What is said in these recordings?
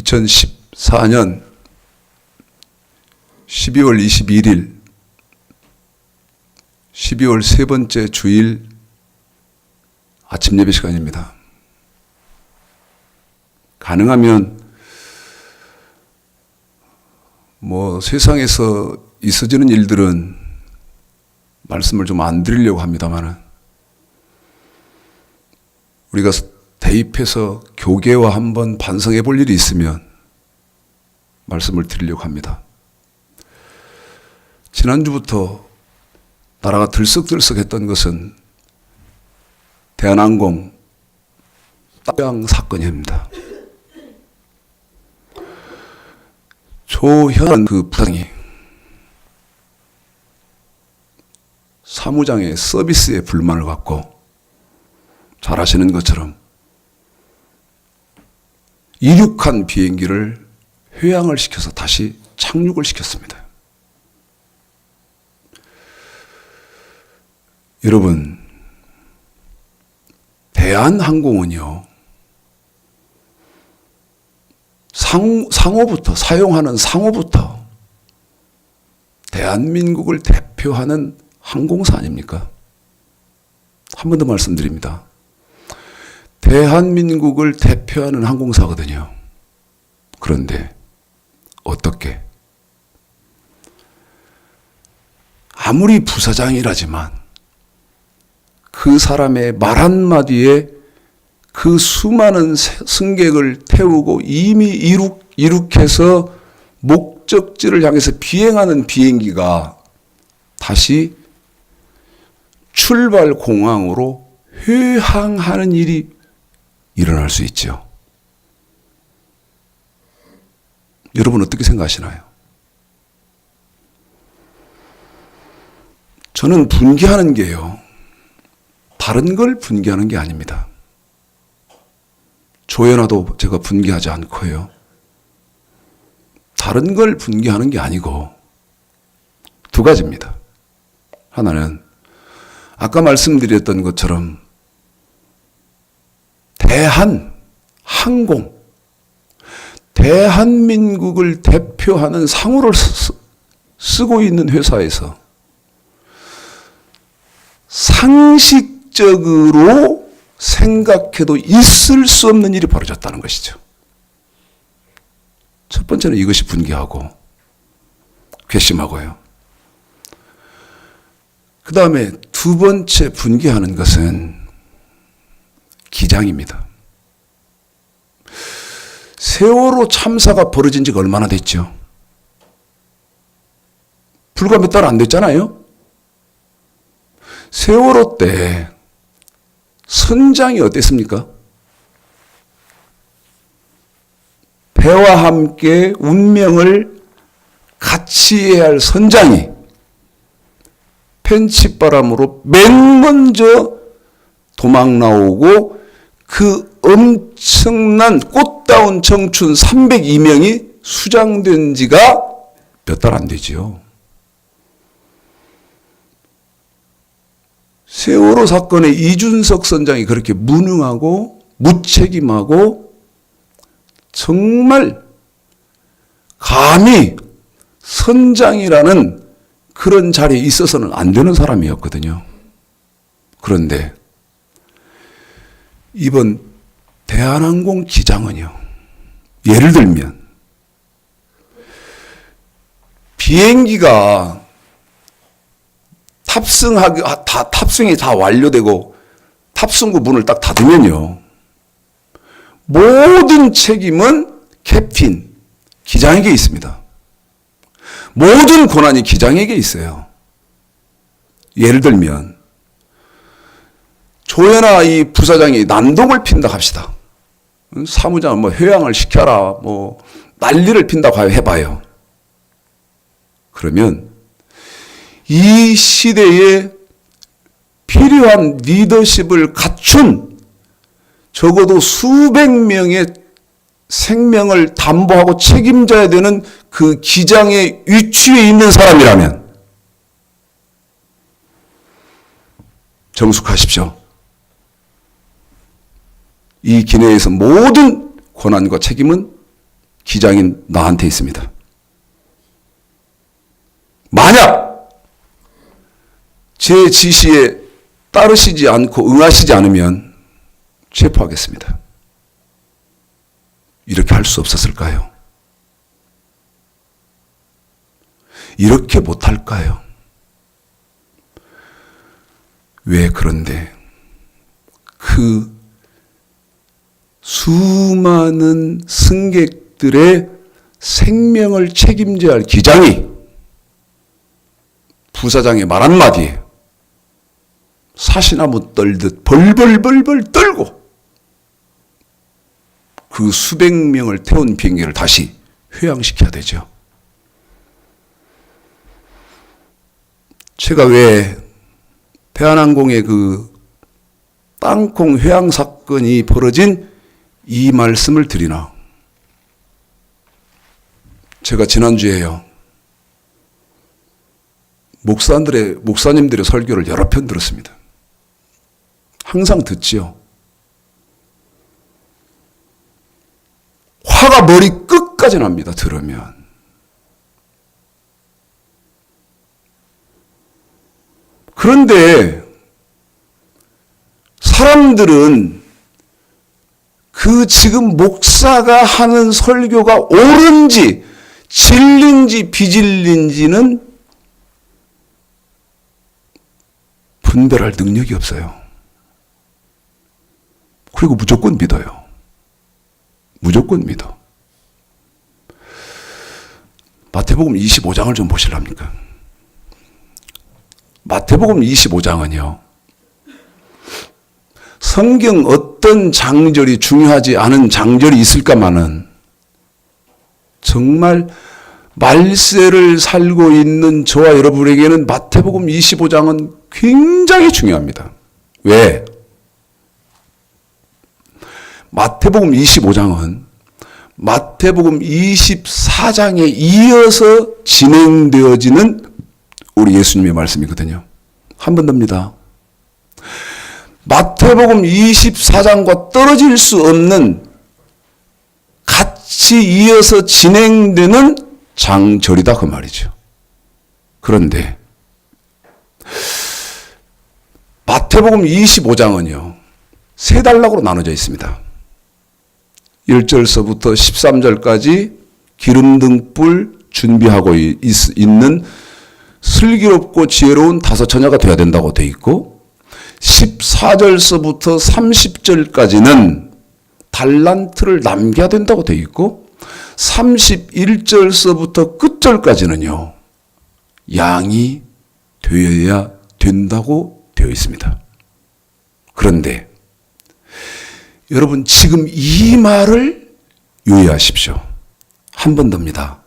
2014년 12월 21일 12월 세 번째 주일 아침 예배 시간입니다. 가능하면 세상에서 있어지는 일들은 말씀을 좀 안 드리려고 합니다만 우리가 대입해서 교계와 한번 반성해 볼 일이 있으면 말씀을 드리려고 합니다. 지난주부터 나라가 들썩들썩했던 것은 대한항공 땅 사건입니다. 조현 그 부장이 사무장의 서비스에 불만을 갖고 잘 아시는 것처럼 이륙한 비행기를 회항을 시켜서 다시 착륙을 시켰습니다. 여러분, 대한항공은요, 상호부터, 사용하는 상호부터 대한민국을 대표하는 항공사 아닙니까? 한 번 더 말씀드립니다. 대한민국을 대표하는 항공사거든요. 그런데 어떻게? 아무리 부사장이라지만 그 사람의 말 한마디에 그 수많은 승객을 태우고 이미 이륙해서 목적지를 향해서 비행하는 비행기가 다시 출발 공항으로 회항하는 일이 일어날 수 있죠. 여러분 어떻게 생각하시나요? 저는 분개하는 게요, 다른 걸 분개하는 게 아닙니다. 조연아도 제가 분개하지 않고요, 다른 걸 분개하는 게 아니고 두 가지입니다. 하나는 아까 말씀드렸던 것처럼 대한항공, 대한민국을 대표하는 상호를 쓰고 있는 회사에서 상식적으로 생각해도 있을 수 없는 일이 벌어졌다는 것이죠. 첫 번째는 이것이 분개하고 괘씸하고요. 그 다음에 두 번째 분개하는 것은 기장입니다. 세월호 참사가 벌어진 지가 얼마나 됐죠? 불과 몇 달 안 됐잖아요? 세월호 때 선장이 어땠습니까? 배와 함께 운명을 같이 해야 할 선장이 펜칫바람으로 맨 먼저 도망 나오고 그 엄청난 꽃다운 청춘 302명이 수장된 지가 몇 달 안 되지요. 세월호 사건의 이준석 선장이 그렇게 무능하고 무책임하고 정말 감히 선장이라는 그런 자리에 있어서는 안 되는 사람이었거든요. 그런데 이번 대한항공 기장은요, 예를 들면 비행기가 탑승이 다 완료되고 탑승구 문을 딱 닫으면요, 모든 책임은 캡틴, 기장에게 있습니다. 모든 권한이 기장에게 있어요. 예를 들면 조연아 이 부사장이 난동을 핀다 합시다. 사무장을 회항을 시켜라, 난리를 핀다고 해봐요. 그러면 이 시대에 필요한 리더십을 갖춘 적어도 수백 명의 생명을 담보하고 책임져야 되는 그 기장의 위치에 있는 사람이라면 정숙하십시오. 이 기내에서 모든 권한과 책임은 기장인 나한테 있습니다. 만약 제 지시에 따르시지 않고 응하시지 않으면 체포하겠습니다. 이렇게 할 수 없었을까요? 이렇게 못할까요? 왜 그런데 그 수많은 승객들의 생명을 책임져야 할 기장이 부사장의 말 한마디에 사시나무 떨듯 벌벌벌벌 떨고 그 수백 명을 태운 비행기를 다시 회항시켜야 되죠. 제가 왜 대한항공의 그 땅콩 회항 사건이 벌어진 이 말씀을 드리나? 제가 지난주에요. 목사님들의 설교를 여러 편 들었습니다. 항상 듣지요. 화가 머리 끝까지 납니다. 들으면. 그런데 사람들은 그 지금 목사가 하는 설교가 옳은지 진리인지 비진리인지는 분별할 능력이 없어요. 그리고 무조건 믿어요. 무조건 믿어. 마태복음 25장을 좀 보실랍니까? 마태복음 25장은요. 성경 어떤 장절이 중요하지 않은 장절이 있을까마는 정말 말세를 살고 있는 저와 여러분에게는 마태복음 25장은 굉장히 중요합니다. 왜? 마태복음 25장은 마태복음 24장에 이어서 진행되어지는 우리 예수님의 말씀이거든요. 한 번 더입니다. 마태복음 24장과 떨어질 수 없는 같이 이어서 진행되는 장절이다 그 말이죠. 그런데 마태복음 25장은요. 세 단락으로 나눠져 있습니다. 1절서부터 13절까지 기름등불 준비하고 있는 슬기롭고 지혜로운 다섯 처녀가 되어야 된다고 되어 있고 14절서부터 30절까지는 달란트를 남겨야 된다고 되어 있고 31절서부터 끝절까지는요. 양이 되어야 된다고 되어 있습니다. 그런데 여러분 지금 이 말을 유의하십시오. 한 번 더입니다.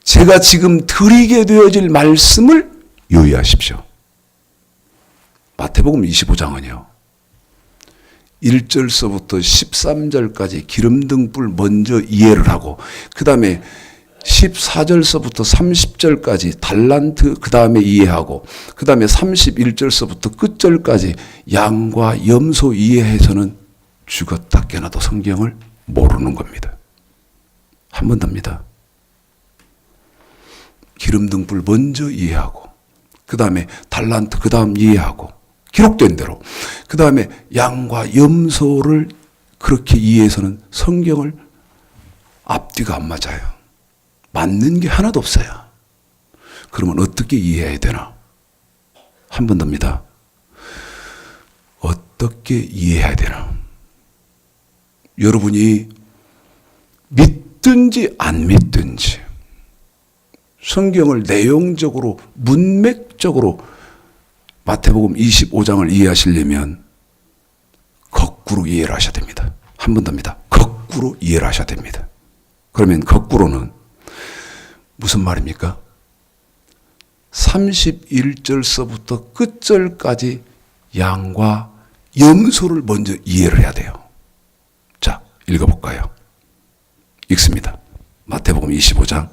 제가 지금 드리게 되어질 말씀을 유의하십시오. 마태복음 25장은요. 1절서부터 13절까지 기름등불 먼저 이해를 하고 그 다음에 14절서부터 30절까지 달란트 그 다음에 이해하고 그 다음에 31절서부터 끝절까지 양과 염소 이해해서는 죽었다 깨나도 성경을 모르는 겁니다. 한 번 더입니다. 기름등불 먼저 이해하고 그 다음에 달란트 그 다음 이해하고 기록된 대로 그 다음에 양과 염소를 그렇게 이해해서는 성경을 앞뒤가 안 맞아요. 맞는 게 하나도 없어요. 그러면 어떻게 이해해야 되나? 한 번 더입니다. 어떻게 이해해야 되나? 여러분이 믿든지 안 믿든지 성경을 내용적으로 문맥적으로 마태복음 25장을 이해하시려면 거꾸로 이해를 하셔야 됩니다. 한 번 더입니다. 거꾸로 이해를 하셔야 됩니다. 그러면 거꾸로는 무슨 말입니까? 31절서부터 끝절까지 양과 염소를 먼저 이해를 해야 돼요. 자, 읽어볼까요? 읽습니다. 마태복음 25장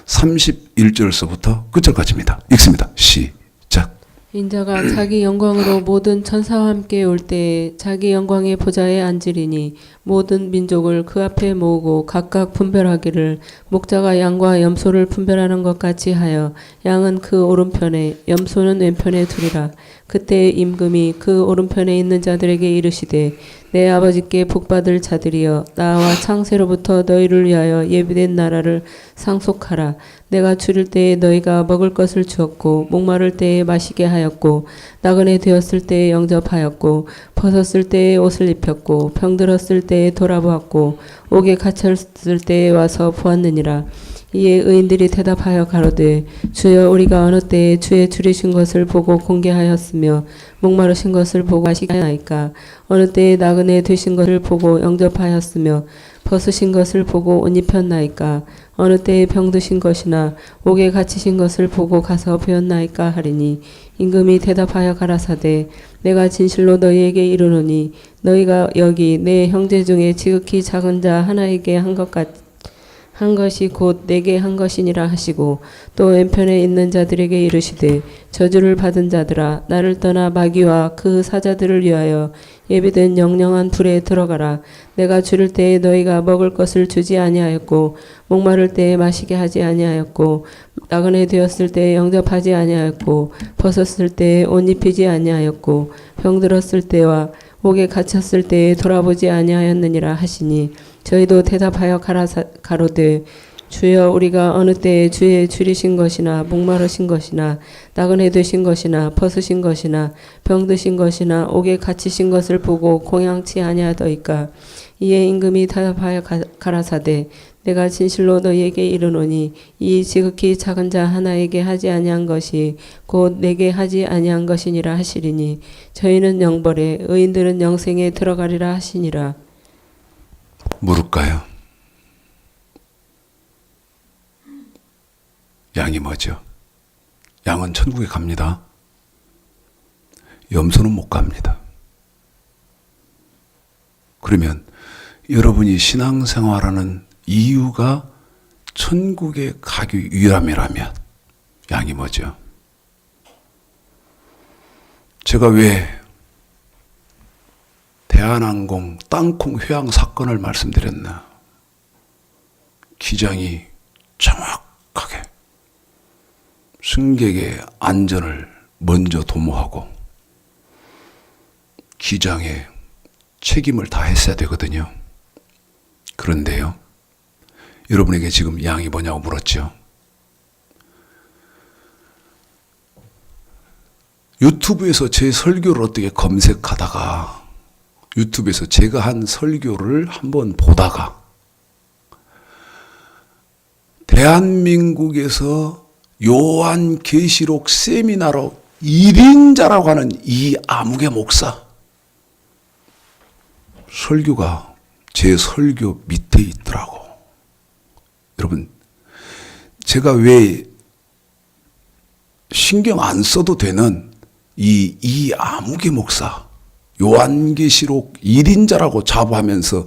31절서부터 끝절까지입니다. 읽습니다. 시작. 인자가 자기 영광으로 모든 천사와 함께 올 때에 자기 영광의 보좌에 앉으리니 모든 민족을 그 앞에 모으고 각각 분별하기를 목자가 양과 염소를 분별하는 것 같이 하여 양은 그 오른편에 염소는 왼편에 두리라. 그때 임금이 그 오른편에 있는 자들에게 이르시되 내 아버지께 복받을 자들이여 나와 창세로부터 너희를 위하여 예비된 나라를 상속하라. 내가 줄일 때에 너희가 먹을 것을 주었고 목마를 때에 마시게 하였고 나그네 되었을 때에 영접하였고 벗었을 때에 옷을 입혔고 병들었을 때에 돌아보았고 옥에 갇혔을 때에 와서 보았느니라. 이에 의인들이 대답하여 가로되 주여 우리가 어느 때에 주의 줄이신 것을 보고 공개하였으며 목마르신 것을 보고 마시게 하나이까. 어느 때에 나그네 되신 것을 보고 영접하였으며 벗으신 것을 보고 옷 입혔나이까. 어느 때에 병드신 것이나 옥에 갇히신 것을 보고 가서 배웠나이까 하리니 임금이 대답하여 가라사대 내가 진실로 너희에게 이르노니 너희가 여기 내 형제 중에 지극히 작은 자 하나에게 한 것이 곧 내게 한 것이니라 하시고 또 왼편에 있는 자들에게 이르시되 저주를 받은 자들아 나를 떠나 마귀와 그 사자들을 위하여 예비된 영영한 불에 들어가라. 내가 줄일 때에 너희가 먹을 것을 주지 아니하였고 목마를 때에 마시게 하지 아니하였고 나그네 되었을 때에 영접하지 아니하였고 벗었을 때에 옷 입히지 아니하였고 병들었을 때와 옥에 갇혔을 때에 돌아보지 아니하였느니라 하시니 저희도 대답하여 가로되 주여 우리가 어느 때에 주의 줄이신 것이나 목마르신 것이나 나그네 되신 것이나 벗으신 것이나 병드신 것이나 옥에 갇히신 것을 보고 공양치 아니하더이까. 이에 임금이 대답하여 가라사대 내가 진실로 너희에게 이르노니 이 지극히 작은 자 하나에게 하지 아니한 것이 곧 내게 하지 아니한 것이니라 하시리니 저희는 영벌에 의인들은 영생에 들어가리라 하시니라. 물을까요? 양이 뭐죠? 양은 천국에 갑니다. 염소는 못 갑니다. 그러면 여러분이 신앙생활하는 이유가 천국에 가기 위함이라면 양이 뭐죠? 제가 왜 대한항공 땅콩 회항 사건을 말씀드렸나? 기장이 정확하게 승객의 안전을 먼저 도모하고 기장의 책임을 다했어야 되거든요. 그런데요, 여러분에게 지금 양이 뭐냐고 물었죠. 유튜브에서 제 설교를 어떻게 검색하다가 유튜브에서 제가 한 설교를 한번 보다가 대한민국에서 요한계시록 세미나로 1인자라고 하는 이 아무개 목사 설교가 제 설교 밑에 있더라고. 여러분, 제가 왜 신경 안 써도 되는 이 아무개 목사 요한계시록 1인자라고 자부하면서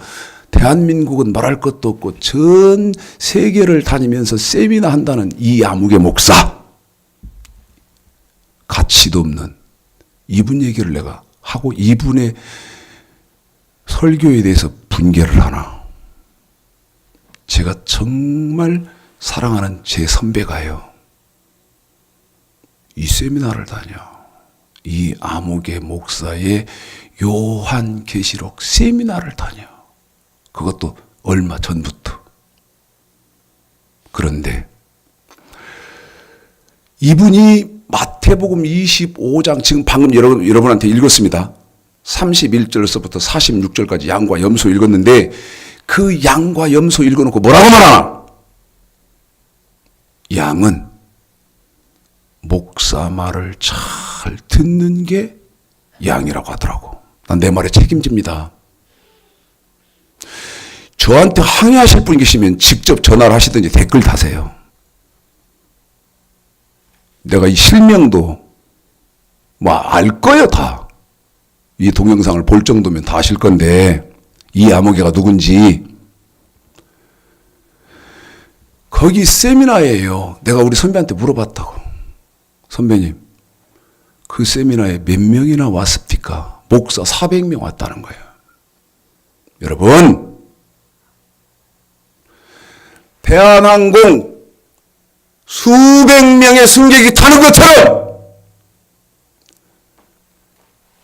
대한민국은 말할 것도 없고 전 세계를 다니면서 세미나 한다는 이 아무개 목사, 가치도 없는 이분 얘기를 내가 하고 이분의 설교에 대해서 분개를 하나. 제가 정말 사랑하는 제 선배가요, 이 세미나를 다녀. 이 아무개 목사의 요한계시록 세미나를 다녀. 그것도 얼마 전부터. 그런데 이분이 마태복음 25장 지금 방금 여러분한테 읽었습니다. 31절서부터 46절까지 양과 염소 읽었는데 그 양과 염소 읽어놓고 뭐라고 말하나? 양은 목사 말을 잘 듣는 게 양이라고 하더라고. 난 내 말에 책임집니다. 저한테 항의하실 분 계시면 직접 전화를 하시든지 댓글 다세요. 내가 이 실명도 알 거예요, 다. 이 동영상을 볼 정도면 다 아실 건데 이 아무개가 누군지. 거기 세미나예요. 내가 우리 선배한테 물어봤다고. 선배님, 그 세미나에 몇 명이나 왔습니까? 목사 400명 왔다는 거예요. 여러분, 대한항공 수백 명의 승객이 타는 것처럼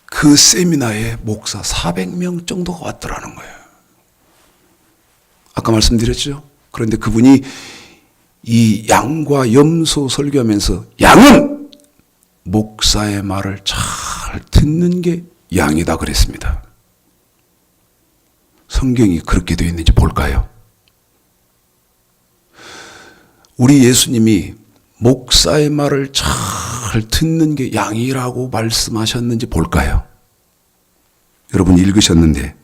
그 세미나에 목사 400명 정도가 왔더라는 거예요. 아까 말씀드렸죠? 그런데 그분이 이 양과 염소 설교하면서 양은 목사의 말을 잘 듣는 게 양이다 그랬습니다. 성경이 그렇게 되어 있는지 볼까요? 우리 예수님이 목사의 말을 잘 듣는 게 양이라고 말씀하셨는지 볼까요? 여러분 읽으셨는데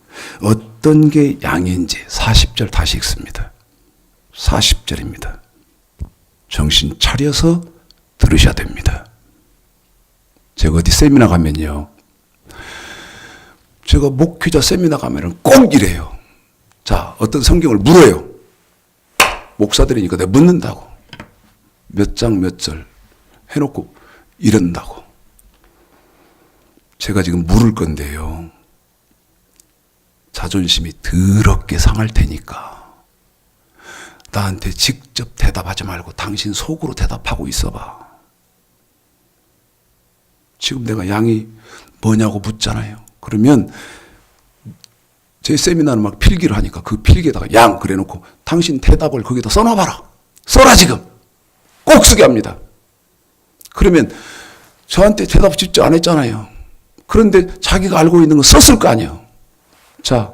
어떤 게 양인지 40절 다시 읽습니다. 40절입니다. 정신 차려서 들으셔야 됩니다. 제가 어디 세미나 가면요. 제가 목회자 세미나 가면은 꼭 이래요. 자, 어떤 성경을 물어요. 목사들이니까 내가 묻는다고. 몇 장 몇 절 해놓고 이런다고. 제가 지금 물을 건데요. 자존심이 더럽게 상할 테니까 나한테 직접 대답하지 말고 당신 속으로 대답하고 있어봐. 지금 내가 양이 뭐냐고 묻잖아요. 그러면 제 세미나는 막 필기를 하니까 그 필기에다가 양 그래놓고 당신 대답을 거기다 써놔봐라. 써라 지금. 꼭 쓰게 합니다. 그러면 저한테 대답 직접 안 했잖아요. 그런데 자기가 알고 있는 거 썼을 거 아니에요. 자,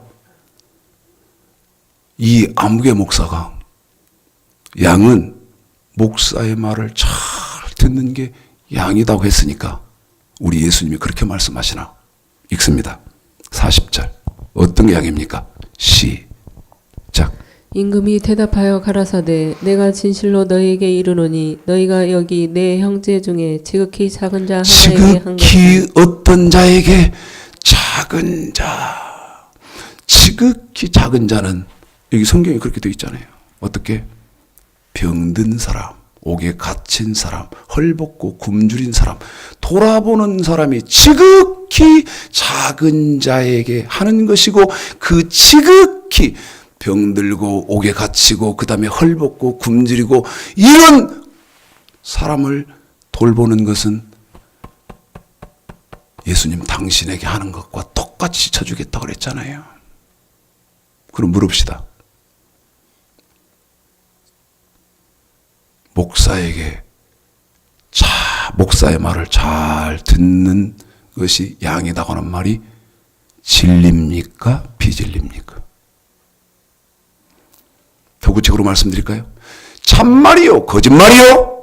이 아무개 목사가 양은 목사의 말을 잘 듣는 게 양이라고 했으니까 우리 예수님이 그렇게 말씀하시나? 읽습니다. 40절. 어떤 게 양입니까? 시작. 임금이 대답하여 가라사대 내가 진실로 너희에게 이르노니 너희가 여기 내 형제 중에 지극히 작은 자 하나에게 한 지극히 어떤 자에게 작은 자. 지극히 작은 자는 여기 성경에 그렇게 되어 있잖아요. 어떻게? 병든 사람, 옥에 갇힌 사람, 헐벗고 굶주린 사람, 돌아보는 사람이 지극히 작은 자에게 하는 것이고 그 지극히 병들고 옥에 갇히고 그 다음에 헐벗고 굶주리고 이런 사람을 돌보는 것은 예수님 당신에게 하는 것과 똑같이 쳐주겠다고 그랬잖아요. 그럼 물읍시다. 목사의 말을 잘 듣는 것이 양이다고 하는 말이 진리입니까? 비진리입니까? 더 구체적으로 말씀드릴까요? 참말이요? 거짓말이요?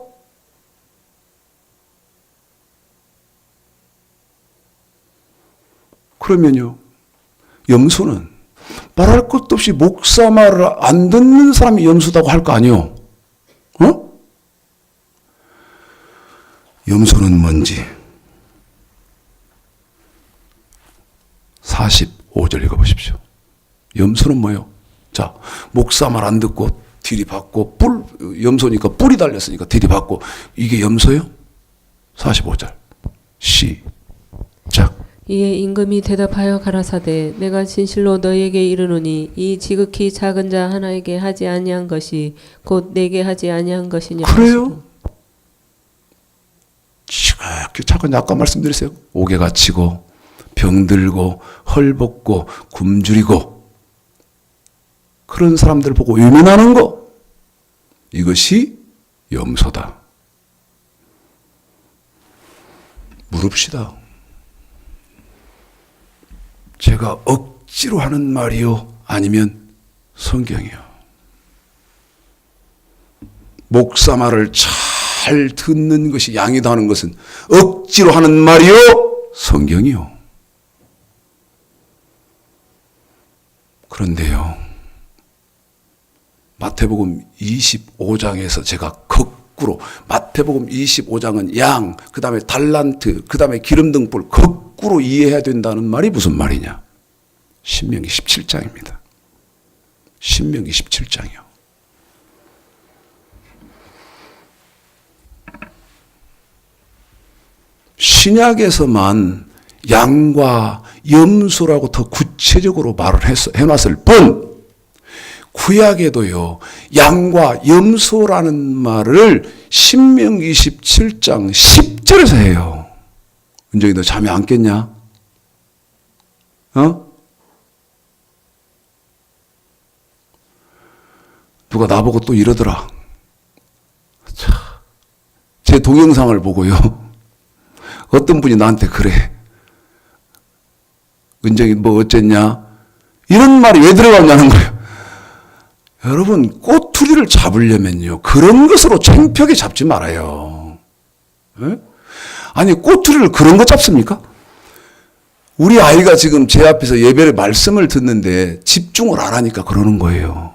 그러면요, 염소는 말할 것도 없이 목사 말을 안 듣는 사람이 염소다고 할 거 아니에요? 어? 염소는 뭔지 45절 읽어보십시오. 염소는 뭐예요? 자, 목사 말 안 듣고 들이받고 염소니까 뿔이 달렸으니까 들이받고 이게 염소예요? 45절 시작. 이에 임금이 대답하여 가라사대 내가 진실로 너희에게 이르노니 이 지극히 작은 자 하나에게 하지 아니한 것이 곧 내게 하지 아니한 것이냐. 그래요? 지극히 작은 자 아까 말씀드렸어요. 옥에 갇히고 병들고 헐벗고 굶주리고 그런 사람들 보고 외면하는 거, 이것이 염소다. 물읍시다. 제가 억지로 하는 말이요? 아니면 성경이요? 목사 말을 잘 듣는 것이 양이다 하는 것은 억지로 하는 말이요? 성경이요? 그런데요, 마태복음 25장에서 제가 거꾸로, 마태복음 25장은 양, 그 다음에 달란트, 그 다음에 기름등불 거꾸로 이해해야 된다는 말이 무슨 말이냐? 신명기 17장입니다. 신명기 17장이요. 신약에서만 양과 염소라고 더 구체적으로 말을 해놨을 뿐 구약에도요 양과 염소라는 말을 신명기 27장 10절에서 해요. 은정이 너 잠이 안 깼냐? 누가 나보고 또 이러더라. 제 동영상을 보고요. 어떤 분이 나한테 그래. 은정이 뭐 어쨌냐? 이런 말이 왜 들어갔냐는 거예요. 여러분 꼬투리를 잡으려면요. 그런 것으로 창피하게 잡지 말아요. 에? 아니 꼬투리를 그런 거 잡습니까? 우리 아이가 지금 제 앞에서 예배의 말씀을 듣는데 집중을 안 하니까 그러는 거예요.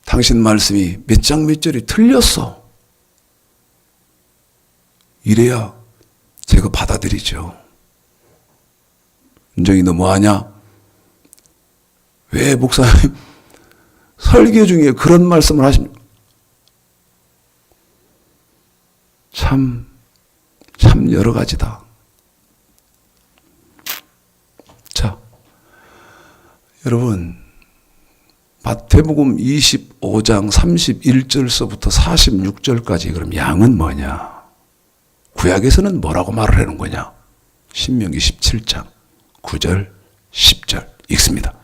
당신 말씀이 몇 장 몇 절이 틀렸어. 이래야 제가 받아들이죠. 은정이 너 뭐하냐? 왜 목사님 설교 중에 그런 말씀을 하십니까? 참 여러 가지다. 자, 여러분 마태복음 25장 31절서부터 46절까지 그럼 양은 뭐냐? 구약에서는 뭐라고 말을 하는 거냐? 신명기 17장 9절 10절 읽습니다.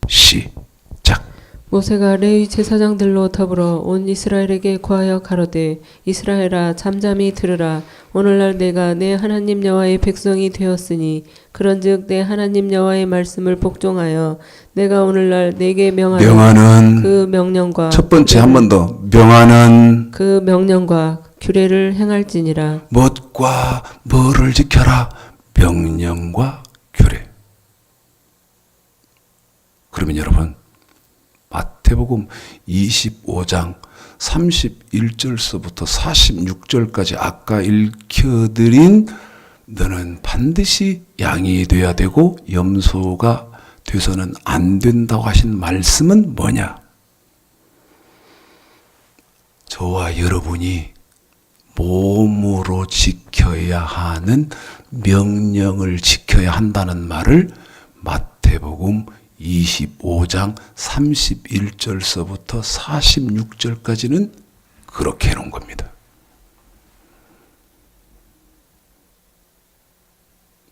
시작. 모세가 레위 제사장들로 더불어 온 이스라엘에게 구하여 가로되 이스라엘아 잠잠히 들으라. 오늘날 내가 내 하나님 여호와의 백성이 되었으니 그런즉 내 하나님 여호와의 말씀을 복종하여 내가 오늘날 내게 명하는 그 명령과 첫 번째 한 번 더 명하는 그 명령과 규례를 행할지니라. 무엇과 뭐를 지켜라? 명령과 규례. 그러면 여러분 마태복음 25장 31절서부터 46절까지 아까 읽혀드린 너는 반드시 양이 돼야 되고 염소가 돼서는 안 된다고 하신 말씀은 뭐냐? 저와 여러분이 몸으로 지켜야 하는 명령을 지켜야 한다는 말을 마태복음 25장 31절서부터 46절까지는 그렇게 해놓은 겁니다.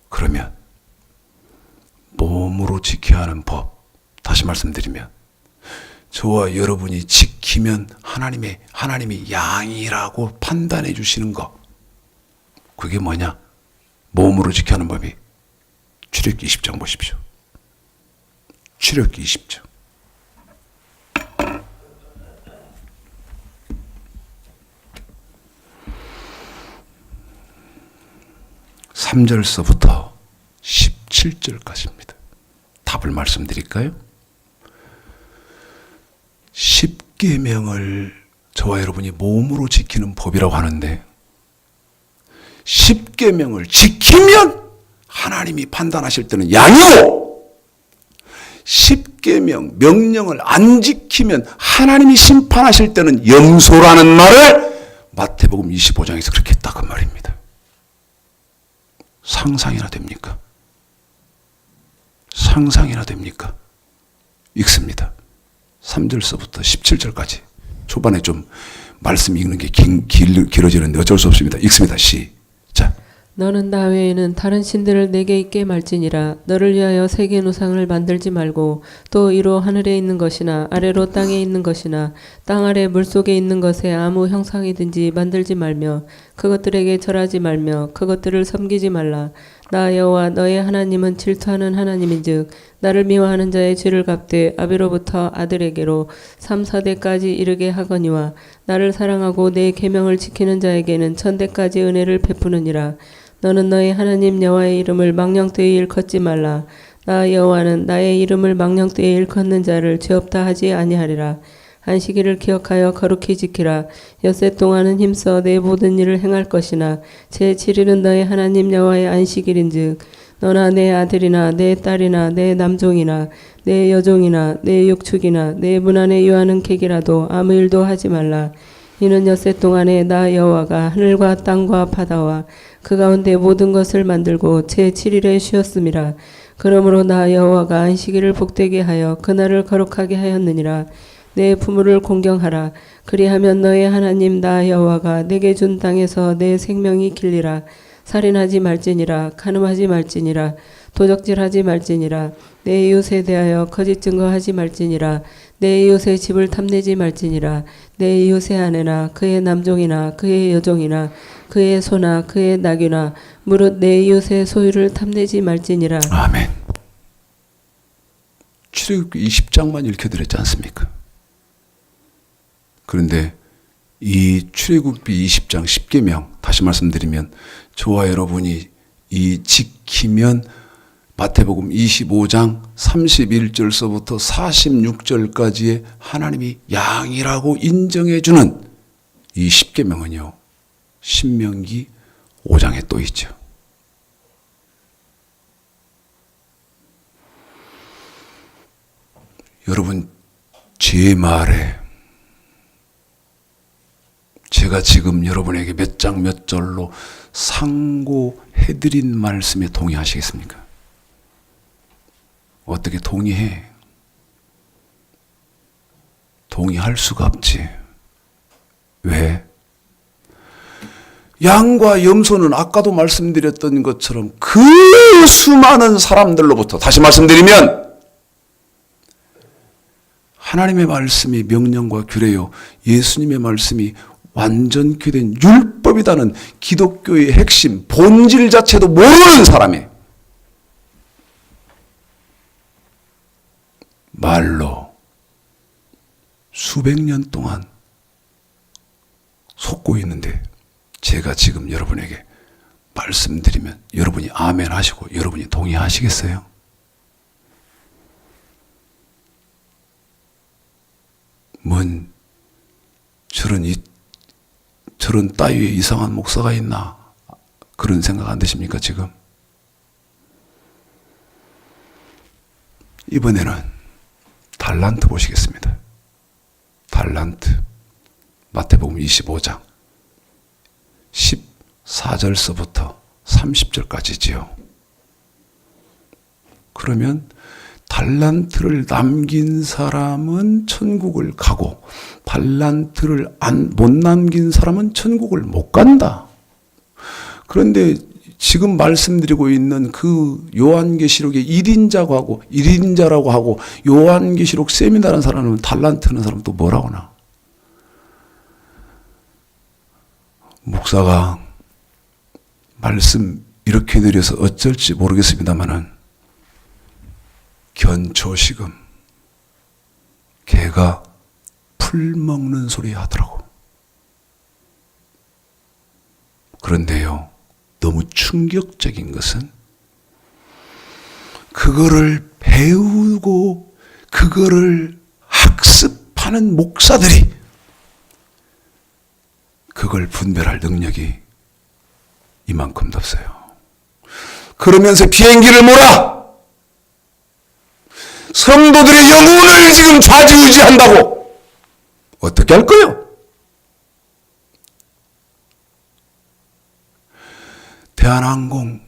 그러면 몸으로 지켜야 하는 법, 다시 말씀드리면 저와 여러분이 지키면 하나님이 양이라고 판단해 주시는 것, 그게 뭐냐? 몸으로 지켜야 하는 법이 출애굽기 20장 보십시오. 출애굽기 20장. (3절서부터) 17절까지입니다. 답을 말씀드릴까요? 10계명을 저와 여러분이 몸으로 지키는 법이라고 하는데 10계명을 지키면 하나님이 판단하실 때는 양이고 10계명 명령을 안 지키면 하나님이 심판하실 때는 염소라는 말을 마태복음 25장에서 그렇게 했다 그 말입니다. 상상이나 됩니까? 상상이나 됩니까? 읽습니다. 3절서부터 17절까지. 초반에 좀 말씀 읽는 게 길어지는데 어쩔 수 없습니다. 읽습니다. 시작. 너는 나 외에는 다른 신들을 내게 있게 말지니라. 너를 위하여 세계 우상을 만들지 말고 또 이로 하늘에 있는 것이나 아래로 땅에 있는 것이나 땅 아래 물속에 있는 것에 아무 형상이든지 만들지 말며 그것들에게 절하지 말며 그것들을 섬기지 말라. 나 여호와 너의 하나님은 질투하는 하나님인즉 나를 미워하는 자의 죄를 갚되 아비로부터 아들에게로 3, 4대까지 이르게 하거니와 나를 사랑하고 내 계명을 지키는 자에게는 천대까지 은혜를 베푸느니라. 너는 너의 하나님 여호와의 이름을 망령되이 일컫지 말라. 나 여호와는 나의 이름을 망령되이 일컫는 자를 죄없다 하지 아니하리라. 안식일을 기억하여 거룩히 지키라. 엿새 동안은 힘써 내 모든 일을 행할 것이나 제7일은 너의 하나님 여호와의 안식일인즉 너나 내 아들이나 내 딸이나 내 남종이나 내 여종이나 내 육축이나 내 문 안에 유하는 객이라도 아무 일도 하지 말라. 이는 엿새 동안에 나 여호와가 하늘과 땅과 바다와 그 가운데 모든 것을 만들고 제7일에 쉬었음이라. 그러므로 나 여호와가 안식일을 복되게 하여 그날을 거룩하게 하였느니라. 내 부모를 공경하라. 그리하면 너의 하나님 나 여호와가 내게 준 땅에서 내 생명이 길리라. 살인하지 말지니라. 간음하지 말지니라. 도적질하지 말지니라. 내 이웃에 대하여 거짓 증거하지 말지니라. 내 이웃의 집을 탐내지 말지니라. 내 이웃의 아내나 그의 남종이나 그의 여종이나 그의 소나 그의 낙이나 무릇 내 이웃의 소유를 탐내지 말지니라. 아멘. 출애굽기 20장만 읽혀드렸지 않습니까? 그런데 이 출애굽기 20장 10계명 다시 말씀드리면 저와 여러분이 이 지키면 마태복음 25장 31절서부터 46절까지의 하나님이 양이라고 인정해주는 이 10계명은요. 신명기 5장에 또 있죠. 여러분 제 말에 제가 지금 여러분에게 몇 장 몇 절로 상고해드린 말씀에 동의하시겠습니까? 어떻게 동의해? 동의할 수가 없지. 왜? 양과 염소는 아까도 말씀드렸던 것처럼 그 수많은 사람들로부터 다시 말씀드리면 하나님의 말씀이 명령과 규례요 예수님의 말씀이 완전히 된 율법이라는 기독교의 핵심 본질 자체도 모르는 사람이 말로 수백 년 동안 속고 있는데 제가 지금 여러분에게 말씀드리면 여러분이 아멘 하시고 여러분이 동의하시겠어요? 뭔 저런 따위에 이상한 목사가 있나 그런 생각 안 드십니까 지금? 이번에는 달란트 보시겠습니다. 달란트 마태복음 25장 14절서부터 30절까지지요. 그러면 달란트를 남긴 사람은 천국을 가고 달란트를 못 남긴 사람은 천국을 못 간다. 그런데 지금 말씀드리고 있는 그 요한계시록의 1인자라고 하고 요한계시록 세미나라는 사람은 달란트는 사람 또 뭐라고 나? 목사가 말씀 이렇게 드려서 어쩔지 모르겠습니다만은 견초식음 개가 풀 먹는 소리 하더라고. 그런데요, 너무 충격적인 것은 그거를 배우고 그거를 학습하는 목사들이 그걸 분별할 능력이 이만큼도 없어요. 그러면서 비행기를 몰아 성도들의 영혼을 지금 좌지우지한다고 어떻게 할 거예요? 대한항공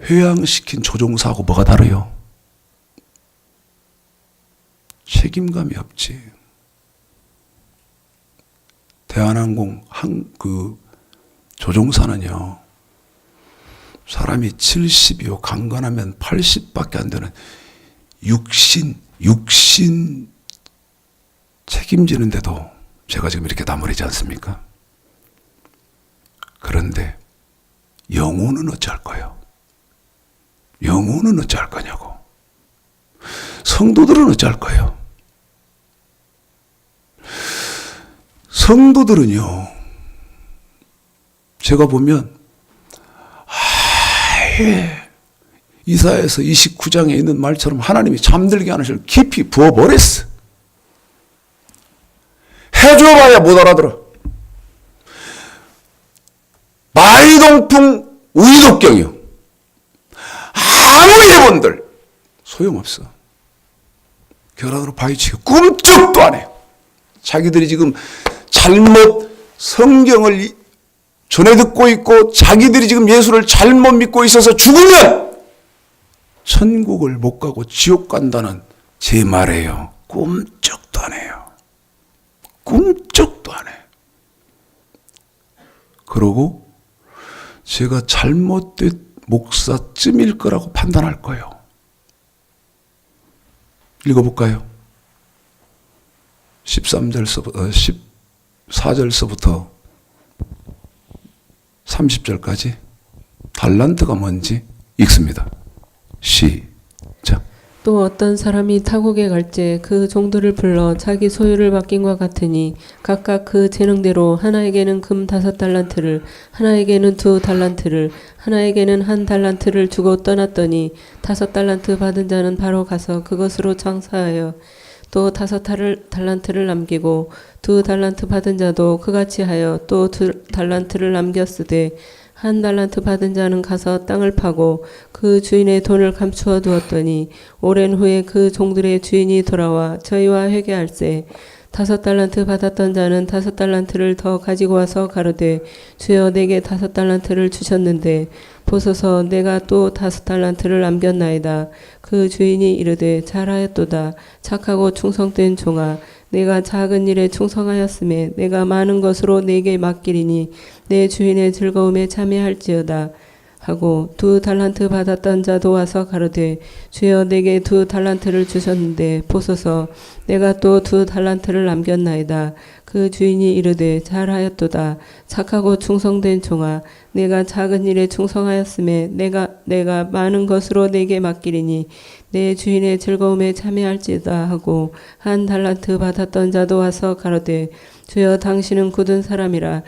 회항시킨 조종사하고 뭐가 다르요? 책임감이 없지. 대한항공 조종사는요, 사람이 70이요, 강건하면 80밖에 안 되는 육신 책임지는데도 제가 지금 이렇게 나무리지 않습니까? 그런데 영혼은 어찌할 거예요? 영혼은 어찌할 거냐고. 성도들은 어찌할 거예요? 성도들은요, 제가 보면 이사야서 29장에 있는 말처럼 하나님이 잠들게 하는 실 깊이 부어버렸어. 해줘봐야 못 알아들어. 마이동풍 의독경이요. 아무리 해본들 소용없어. 결혼으로 바위치고 꿈쩍도 안 해. 자기들이 지금 잘못 성경을 전해 듣고 있고 자기들이 지금 예수를 잘못 믿고 있어서 죽으면 천국을 못 가고 지옥 간다는 제 말이에요. 꿈쩍도 안 해요. 꿈쩍도 안 해요. 그러고 제가 잘못된 목사쯤일 거라고 판단할 거예요. 읽어볼까요? 14절서부터 30절까지 달란트가 뭔지 읽습니다. 시작. 또 어떤 사람이 타국에 갈때 그 종들을 불러 자기 소유를 맡긴과 같으니 각각 그 재능대로 하나에게는 금 5달란트를 하나에게는 2달란트를 하나에게는 1달란트를 주고 떠났더니 5달란트 받은 자는 바로 가서 그것으로 장사하여 또 5달란트를 남기고 2달란트 받은 자도 그같이 하여 또 2달란트를 남겼으되 1달란트 받은 자는 가서 땅을 파고 그 주인의 돈을 감추어 두었더니 오랜 후에 그 종들의 주인이 돌아와 저희와 회개할세 5달란트 받았던 자는 5달란트를 더 가지고 와서 가로되 주여 내게 5달란트를 주셨는데 보소서 내가 또 5달란트를 남겼나이다. 그 주인이 이르되 잘하였도다. 착하고 충성된 종아 내가 작은 일에 충성하였음에 내가 많은 것으로 내게 맡기리니 내 주인의 즐거움에 참여할지어다 하고 2달란트 받았던 자도 와서 가로되 주여 내게 2달란트를 주셨는데 보소서 내가 또 2달란트를 남겼나이다. 그 주인이 이르되 잘하였도다. 착하고 충성된 종아 내가 작은 일에 충성하였음에 내가 많은 것으로 내게 맡기리니 내 주인의 즐거움에 참여할지다 하고 1달란트 받았던 자도 와서 가로되 주여 당신은 굳은 사람이라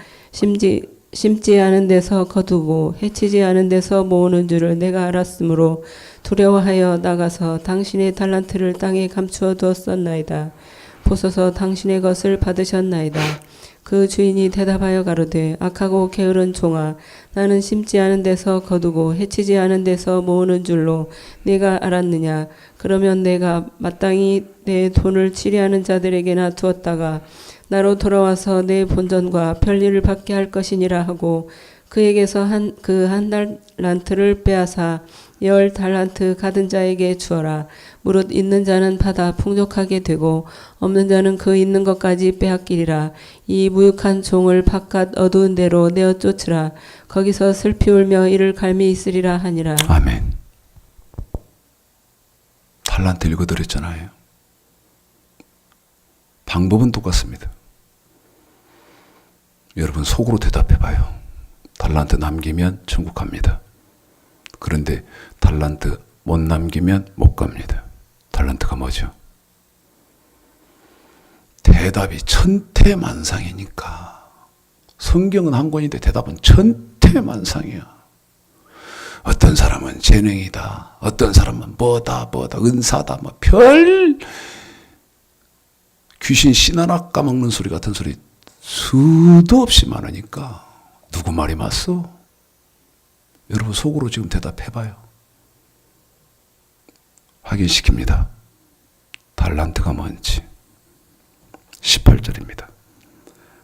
심지 않은 데서 거두고 해치지 않은 데서 모으는 줄을 내가 알았으므로 두려워하여 나가서 당신의 달란트를 땅에 감추어 두었었나이다. 보소서 당신의 것을 받으셨나이다. 그 주인이 대답하여 가로되 악하고 게으른 종아 나는 심지 않은 데서 거두고 해치지 않은 데서 모으는 줄로 네가 알았느냐. 그러면 내가 마땅히 내 돈을 치리하는 자들에게나 두었다가 나로 돌아와서 내 본전과 별일을 받게 할 것이니라 하고 그에게서 한 달란트를 빼앗아 10달란트 가든 자에게 주어라. 무릇 있는 자는 받아 풍족하게 되고 없는 자는 그 있는 것까지 빼앗기리라. 이 무익한 종을 바깥 어두운 데로 내어 쫓으라. 거기서 슬피 울며 이를 갈미 있으리라 하니라. 아멘. 달란트 읽어드렸잖아요. 방법은 똑같습니다. 여러분 속으로 대답해봐요. 달란트 남기면 천국 갑니다. 그런데 달란트 못 남기면 못 갑니다. 달란트가 뭐죠? 대답이 천태만상이니까. 성경은 한 권인데 대답은 천태만상이야. 어떤 사람은 재능이다. 어떤 사람은 뭐다 은사다. 별 귀신 신 하나 까먹는 소리 같은 소리 수도 없이 많으니까 누구 말이 맞소? 여러분 속으로 지금 대답해봐요. 확인시킵니다. 달란트가 뭔지. 18절입니다.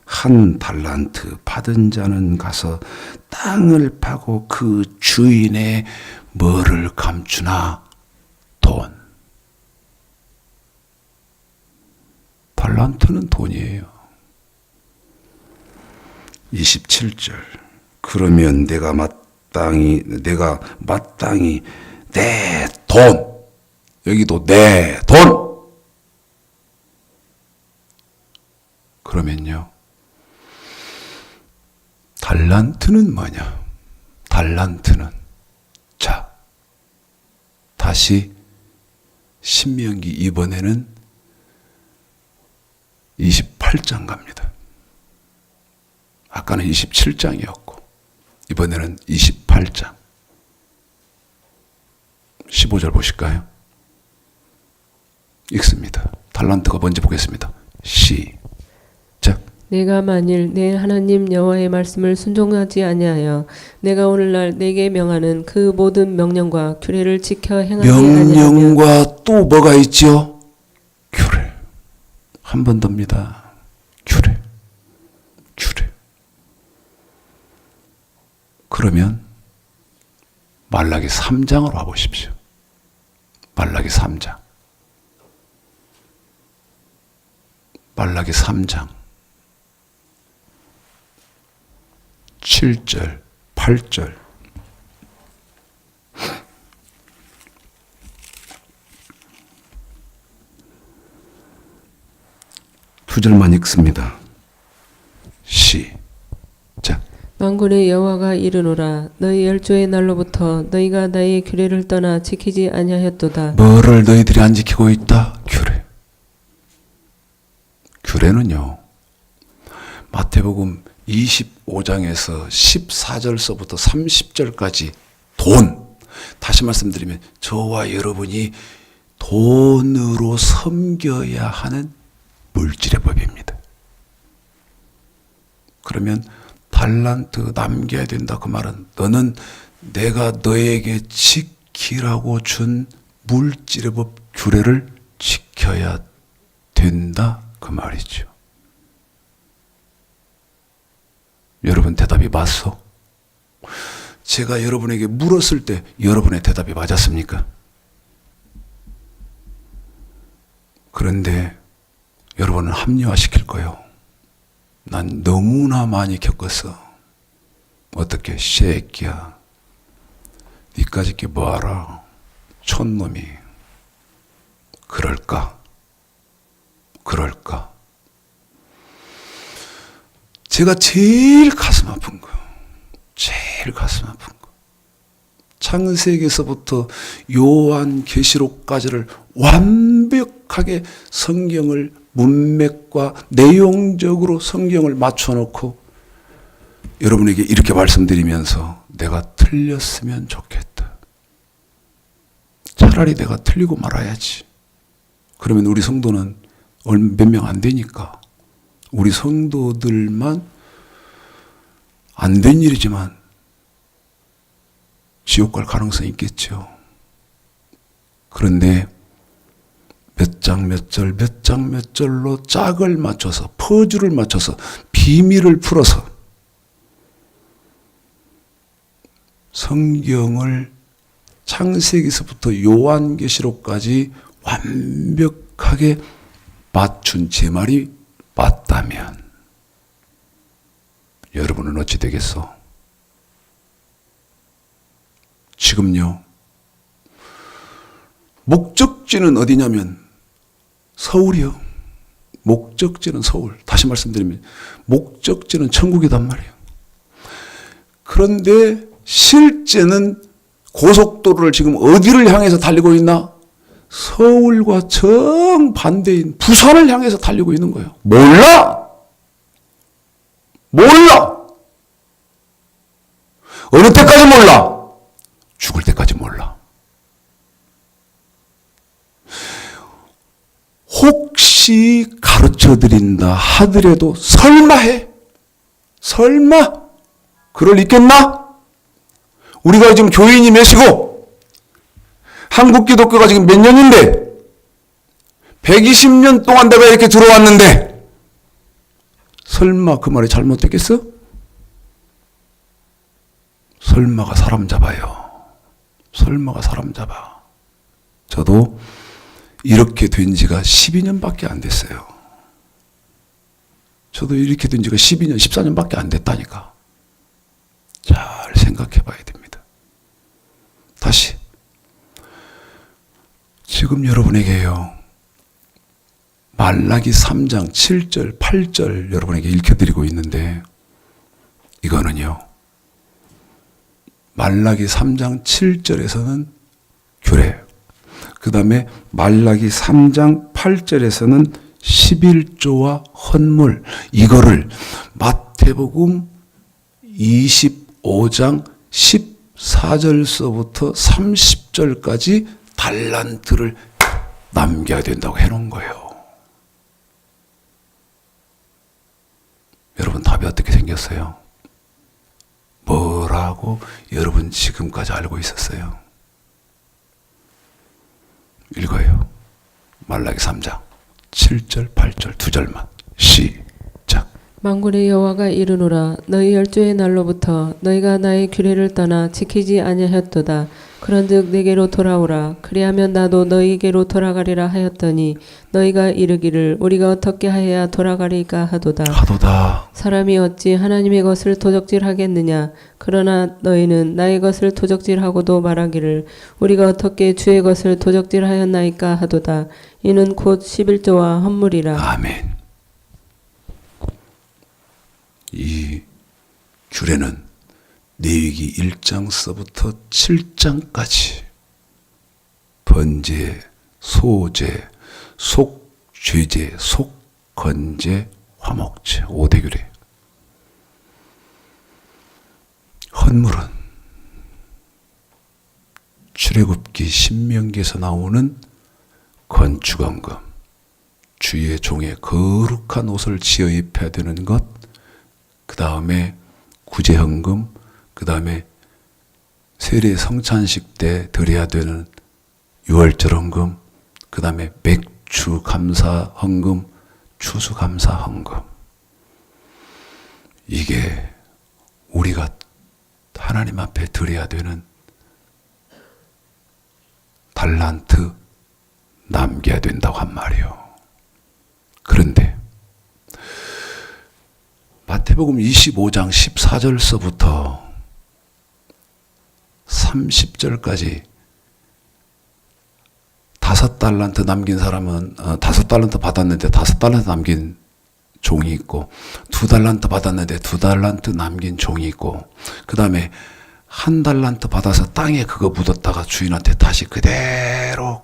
1달란트 받은 자는 가서 땅을 파고 그 주인의 뭐를 감추나? 돈. 달란트는 돈이에요. 27절. 그러면 내가 마땅히 내 돈. 여기도 내 돈. 그러면요. 달란트는 뭐냐? 달란트는 자. 다시 신명기 이번에는 28장 갑니다. 아까는 27장이었고 이번에는 28장 15절 보실까요? 읽습니다. 달란트가 뭔지 보겠습니다. 시작. 내가 만일 내 하나님 여호와의 말씀을 순종하지 아니하여 내가 오늘날 내게 명하는 그 모든 명령과 규례를 지켜 행하지 아니하면 명령과 또 뭐가 있죠? 규례. 한 번 더입니다. 규례. 그러면 말라기 3장으로 와보십시오. 말라기 3장. 말라기 3장 7절, 8절. 두 절만 읽습니다. 시작. 만군의 여호와가 이르노라 너희 열조의 날로부터 너희가 나의 규례를 떠나 지키지 아니하였도다. 뭐를 너희들이 안 지키고 있다? 규례. 규례는요, 마태복음 25장에서 14절서부터 30절까지 돈, 다시 말씀드리면 저와 여러분이 돈으로 섬겨야 하는 물질의 법입니다. 그러면 달란트 남겨야 된다 그 말은 너는 내가 너에게 지키라고 준 물질의 법 규례를 지켜야 된다 그 말이죠. 여러분 대답이 맞소? 제가 여러분에게 물었을 때 여러분의 대답이 맞았습니까? 그런데 여러분은 합리화시킬 거예요. 난 너무나 많이 겪었어. 어떻게 새끼야. 니까지 게 뭐하라. 촌놈이. 그럴까? 그럴까? 제가 제일 가슴 아픈 거예요. 제일 가슴 아픈 거. 창세기에서부터 요한계시록까지를 완벽하게 성경을 문맥과 내용적으로 성경을 맞춰놓고 여러분에게 이렇게 말씀드리면서 내가 틀렸으면 좋겠다. 차라리 내가 틀리고 말아야지. 그러면 우리 성도는 몇 명 안 되니까 우리 성도들만 안 된 일이지만 지옥 갈 가능성이 있겠죠. 그런데 몇 장 몇 절 몇 장 몇 절로 짝을 맞춰서 퍼즐을 맞춰서 비밀을 풀어서 성경을 창세기서부터 요한계시록까지 완벽하게 맞춘 제 말이 맞다면 여러분은 어찌 되겠소? 지금요, 목적지는 어디냐면 서울이요. 목적지는 서울. 다시 말씀드리면 목적지는 천국이단 말이에요. 그런데 실제는 고속도로를 지금 어디를 향해서 달리고 있나? 서울과 정반대인 부산을 향해서 달리고 있는 거예요. 몰라! 몰라! 어느 때까지 몰라? 죽을 때까지 몰라. 혹시 가르쳐 드린다 하더라도 설마 해? 설마? 그럴 있겠나? 우리가 지금 교인이 몇이고 한국 기독교가 지금 몇 년인데 120년 동안 내가 이렇게 들어왔는데 설마 그 말이 잘못됐겠어? 설마가 사람 잡아요. 설마가 사람 잡아. 저도 이렇게 된 지가 12년밖에 안 됐어요. 저도 이렇게 된 지가 12년, 14년밖에 안 됐다니까. 잘 생각해 봐야 됩니다. 다시. 지금 여러분에게요. 말라기 3장 7절, 8절 여러분에게 읽혀드리고 있는데 이거는요. 말라기 3장 7절에서는 규례, 그 다음에 말라기 3장 8절에서는 11조와 헌물, 이거를 마태복음 25장 14절서부터 30절까지 달란트를 남겨야 된다고 해놓은 거예요. 여러분 답이 어떻게 생겼어요? 뭐라고 여러분 지금까지 알고 있었어요? 읽어요. 말라기 3장 7절 8절 두 절만 시작. 만군의 여호와가 이르노라 너희 열조의 날로부터 너희가 나의 규례를 떠나 지키지 아니하였도다. 그런즉 내게로 돌아오라. 그리하면 나도 너희에게로 돌아가리라 하였더니 너희가 이르기를 우리가 어떻게 하여야 돌아가리까 하도다. 사람이 어찌 하나님의 것을 도적질하겠느냐. 그러나 너희는 나의 것을 도적질하고도 말하기를 우리가 어떻게 주의 것을 도적질하였나이까 하도다. 이는 곧 11조와 헌물이라. 아멘. 이 규례는 레위기 1장서부터 7장까지 번제, 소제, 속죄제, 속건제, 화목제 5대 규례. 헌물은 출애굽기 신명기에서 나오는 건축헌금, 주의 종의 거룩한 옷을 지어 입혀야 되는 것, 그 다음에 구제헌금, 그 다음에 세례 성찬식 때 드려야 되는 유월절헌금, 그 다음에 맥주 감사헌금, 추수 감사헌금. 이게 우리가 하나님 앞에 드려야 되는 달란트 남겨야 된다고 한 말이요. 그런데 마태복음 25장 14절서부터 30절까지 5달란트 남긴 사람은 5달란트 받았는데 5달란트 남긴 종이 있고 2달란트 받았는데 2달란트 남긴 종이 있고 그 다음에 1달란트 받아서 땅에 그거 묻었다가 주인한테 다시 그대로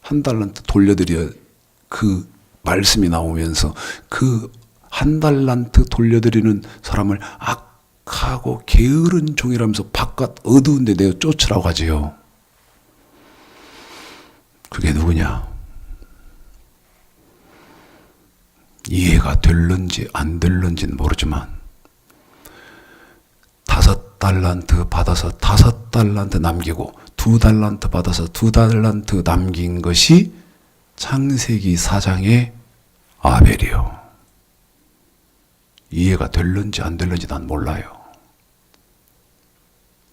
1달란트 돌려드려 그 말씀이 나오면서 그 1달란트 돌려드리는 사람을 악하고 게으른 종이라면서 바깥 어두운 데 내어 쫓으라고 하지요. 그게 누구냐? 이해가 될런지 안 될런지는 모르지만 5달란트 받아서 5달란트 남기고 2달란트 받아서 2달란트 남긴 것이 창세기 4장의 아벨이요. 이해가 될런지 안 될런지 난 몰라요.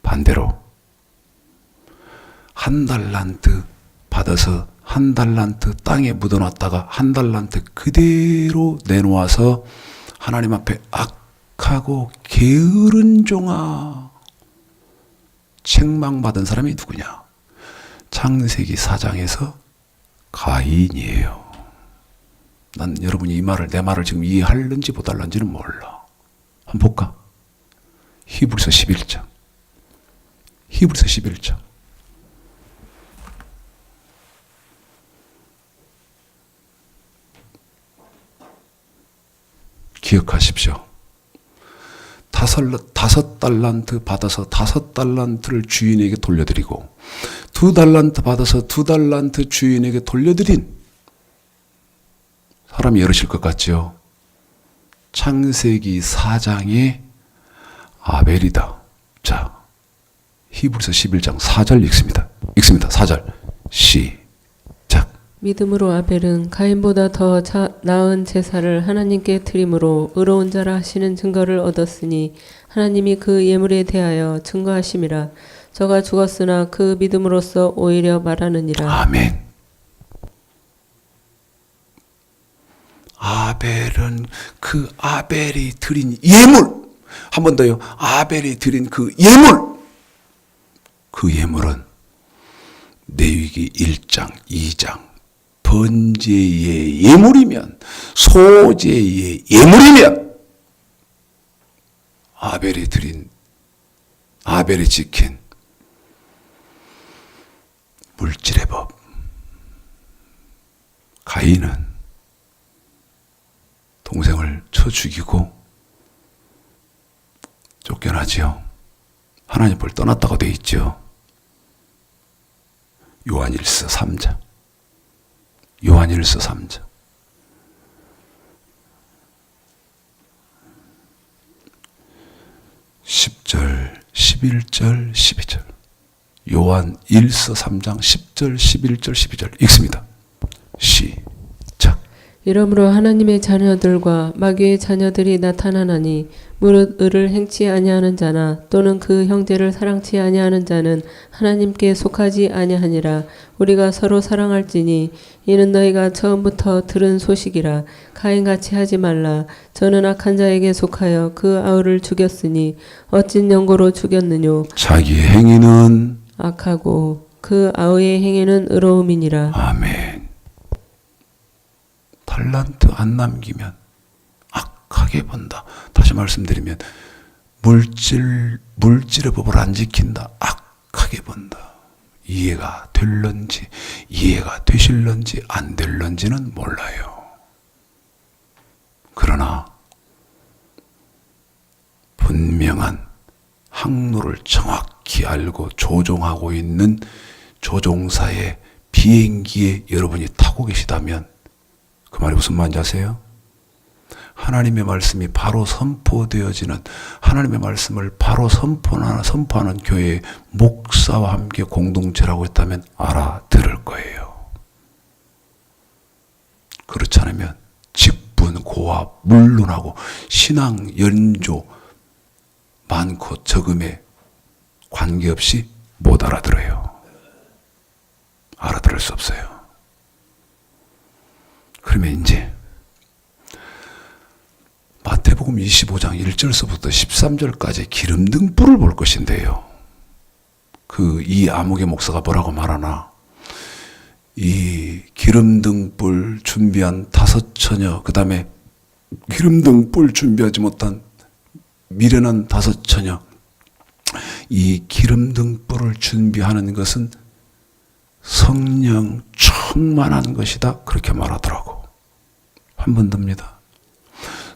반대로 1달란트 받아서 1달란트 땅에 묻어놨다가 1달란트 그대로 내놓아서 하나님 앞에 악하고 게으른 종아 책망받은 사람이 누구냐? 창세기 4장에서 가인이에요. 난 여러분이 이 말을, 내 말을 지금 이해할는지 못할는지는 몰라. 한번 볼까? 히브리서 11장. 히브리서 11장. 기억하십시오. 5달란트 받아서 5달란트를 주인에게 돌려드리고 2달란트 받아서 2달란트 주인에게 돌려드린 사람이 여러실 것 같죠? 창세기 4장의 아벨이다. 자, 히브리서 11장 4절 읽습니다. 4절 시작. 믿음으로 아벨은 가인보다 더 나은 제사를 하나님께 드림으로 의로운 자라 하시는 증거를 얻었으니 하나님이 그 예물에 대하여 증거하심이라. 저가 죽었으나 그 믿음으로써 오히려 말하느니라. 아멘. 아벨은 그 아벨이 드린 예물, 한 번 더요. 아벨이 드린 그 예물, 그 예물은 레위기 1장, 2장 번제의 예물이면, 소제의 예물이면 아벨이 드린, 아벨이 지킨 물질의 법. 가인은 동생을 쳐 죽이고 쫓겨나지요. 하나님 볼 떠났다고 돼 있죠. 요한일서 3장. 요한일서 3장. 10절, 11절, 12절. 요한일서 3장 10절, 11절, 12절 읽습니다. 시작. 이러므로 하나님의 자녀들과 마귀의 자녀들이 나타나나니 무릇 의를 행치 아니하는 자나 또는 그 형제를 사랑치 아니하는 자는 하나님께 속하지 아니하니라. 우리가 서로 사랑할지니 이는 너희가 처음부터 들은 소식이라. 가인같이 하지 말라. 저는 악한 자에게 속하여 그 아우를 죽였으니 어찐 연고로 죽였느뇨. 자기의 행위는 악하고 그 아우의 행위는 의로움이니라. 아멘. 달란트 안 남기면 악하게 본다. 다시 말씀드리면 물질의 법을 안 지킨다. 악하게 본다. 이해가 될런지 이해가 되실런지 안 될런지는 몰라요. 그러나 분명한 항로를 정확히 알고 조종하고 있는 조종사의 비행기에 여러분이 타고 계시다면 그 말이 무슨 말인지 아세요? 하나님의 말씀이 바로 선포되어지는, 하나님의 말씀을 바로 선포하는 교회의 목사와 함께 공동체라고 했다면 알아들을 거예요. 그렇지 않으면 직분, 고압, 물론하고 신앙 연조 많고 적음에 관계없이 못 알아들어요. 알아들을 수 없어요. 그러면 이제 마태복음 25장 1절서부터 13절까지 기름등 뿔을 볼 것인데요. 이 아무개 목사가 뭐라고 말하나, 이 기름등 뿔 준비한 5처녀, 그 다음에 기름등 뿔 준비하지 못한 미련한 5처녀, 이 기름등 뿔을 준비하는 것은 성령 충만한 것이다. 그렇게 말하더라고. 한 번 더입니다.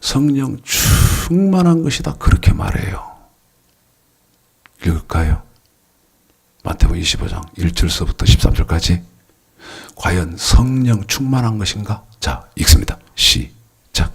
성령 충만한 것이다. 그렇게 말해요. 읽을까요? 마태복음 25장 1절서부터 13절까지. 과연 성령 충만한 것인가? 자, 읽습니다. 시작.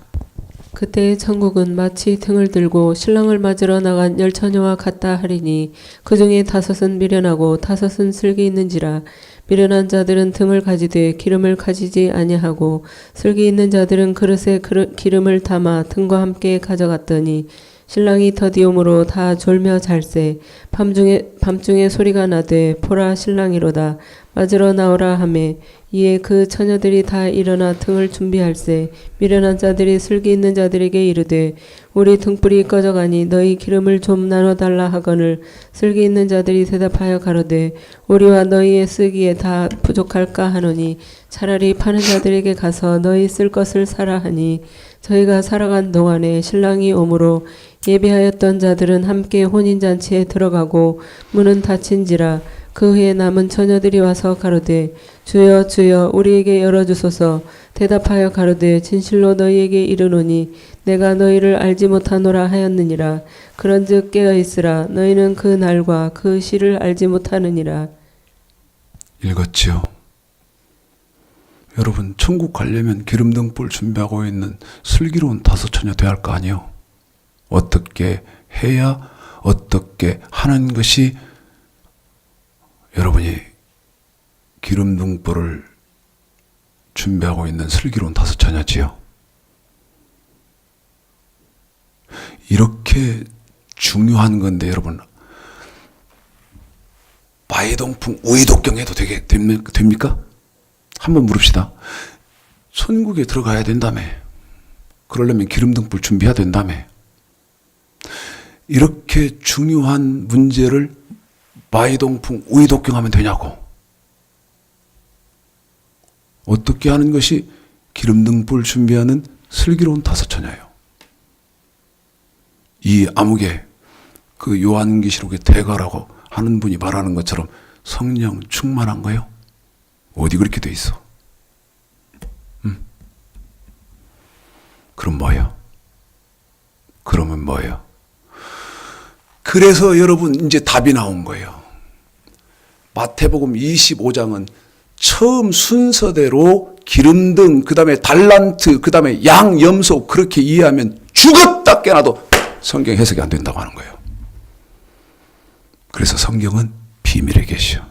그때 천국은 마치 등을 들고 신랑을 맞으러 나간 10처녀와 같다 하리니 그 중에 5은 미련하고 5은 슬기 있는지라. 미련한 자들은 등을 가지되 기름을 가지지 아니하고 슬기 있는 자들은 그릇에 기름을 담아 등과 함께 가져갔더니 신랑이 더디움으로 다 졸며 잘세. 밤중에 소리가 나되 보라 신랑이로다. 맞으러 나오라 하매 이에 그 처녀들이 다 일어나 등을 준비할세. 미련한 자들이 슬기 있는 자들에게 이르되 우리 등불이 꺼져가니 너희 기름을 좀 나눠달라 하거늘 슬기 있는 자들이 대답하여 가로되 우리와 너희의 쓰기에 다 부족할까 하노니 차라리 파는 자들에게 가서 너희 쓸 것을 사라 하니 저희가 살아간 동안에 신랑이 오므로 예배하였던 자들은 함께 혼인잔치에 들어가고 문은 닫힌지라. 그 후에 남은 처녀들이 와서 가로되 주여 주여 우리에게 열어주소서. 대답하여 가로되 진실로 너희에게 이르노니 내가 너희를 알지 못하노라 하였느니라. 그런즉 깨어있으라. 너희는 그 날과 그 시를 알지 못하느니라. 읽었지요? 여러분, 천국 가려면 기름등 뿔 준비하고 있는 슬기로운 5처녀 돼야 할 거 아니에요? 어떻게 해야 어떻게 하는 것이 여러분이 기름등 뿔을 준비하고 있는 슬기로운 5처녀지요? 이렇게 중요한 건데 여러분, 마이동풍 우이독경 해도 됩니까? 한번 물읍시다. 천국에 들어가야 된다며. 그러려면 기름등불 준비해야 된다며. 이렇게 중요한 문제를 마이동풍 우이독경 하면 되냐고. 어떻게 하는 것이 기름등불 준비하는 슬기로운 5처녀예요. 이 아무개 그 요한계시록의 대가라고 하는 분이 말하는 것처럼 성령 충만한 거예요? 어디 그렇게 돼 있어? 그럼 뭐예요? 그러면 뭐예요? 그래서 여러분 이제 답이 나온 거예요. 마태복음 25장은 처음 순서대로 기름등, 그 다음에 달란트, 그 다음에 양, 염소 그렇게 이해하면 죽었다 깨나도 성경 해석이 안 된다고 하는 거예요. 그래서 성경은 비밀에 계셔.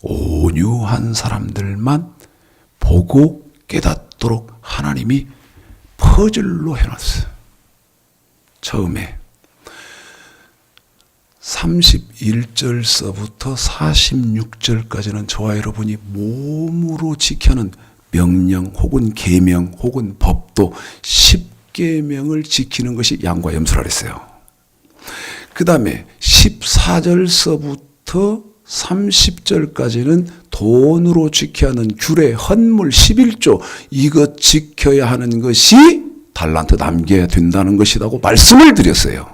온유한 사람들만 보고 맞도록 하나님이 퍼즐로 해놨어요. 처음에 31절서부터 46절까지는 저와 여러분이 몸으로 지켜는 명령 혹은 계명 혹은 법도 10계명을 지키는 것이 양과 염소라 그랬어요. 그 다음에 14절서부터 30절까지는 돈으로 지켜야 하는 규례, 헌물, 11조 이것 지켜야 하는 것이 달란트 남겨야 된다는 것이라고 말씀을 드렸어요.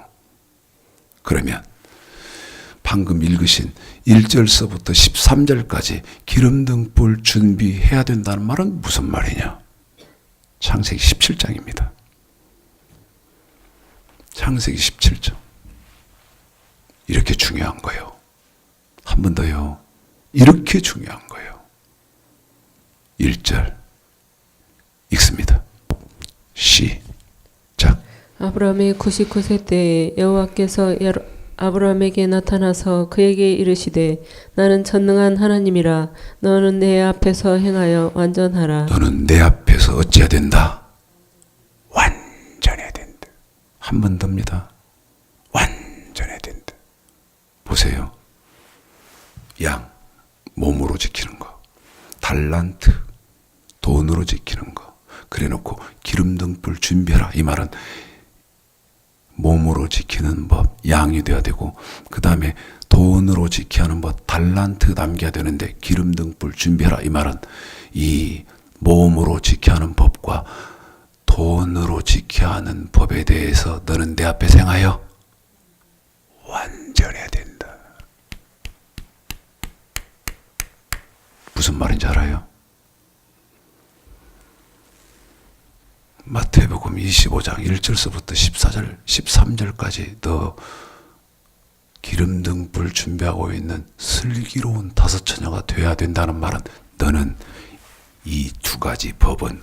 그러면 방금 읽으신 1절서부터 13절까지 기름등불 준비해야 된다는 말은 무슨 말이냐? 창세기 17장입니다. 창세기 17장. 이렇게 중요한 거예요. 한 번 더요. 이렇게 중요한 거예요. 1절 읽습니다. 시작. 아브라함의 99세 때에 여호와께서 아브라함에게 나타나서 그에게 이르시되 나는 전능한 하나님이라 너는 내 앞에서 행하여 완전하라. 너는 내 앞에서 어찌해야 된다? 완전해야 된다. 한 번 더입니다. 완전해야 된다. 보세요. 양, 몸으로 지키는 거. 달란트, 돈으로 지키는 거. 그래 놓고 기름등불 준비해라. 이 말은 몸으로 지키는 법, 양이 돼야 되고, 그 다음에 돈으로 지켜야 하는 법, 달란트 남겨야 되는데 기름등불 준비해라. 이 말은 이 몸으로 지켜야 하는 법과 돈으로 지켜야 하는 법에 대해서 너는 내 앞에 행하여 완전해야 된다. 무슨 말인지 알아요? 마태복음 25장 1절서부터 14절, 13절까지 너 기름등불 준비하고 있는 슬기로운 다섯 처녀가 돼야 된다는 말은 너는 이 두 가지 법은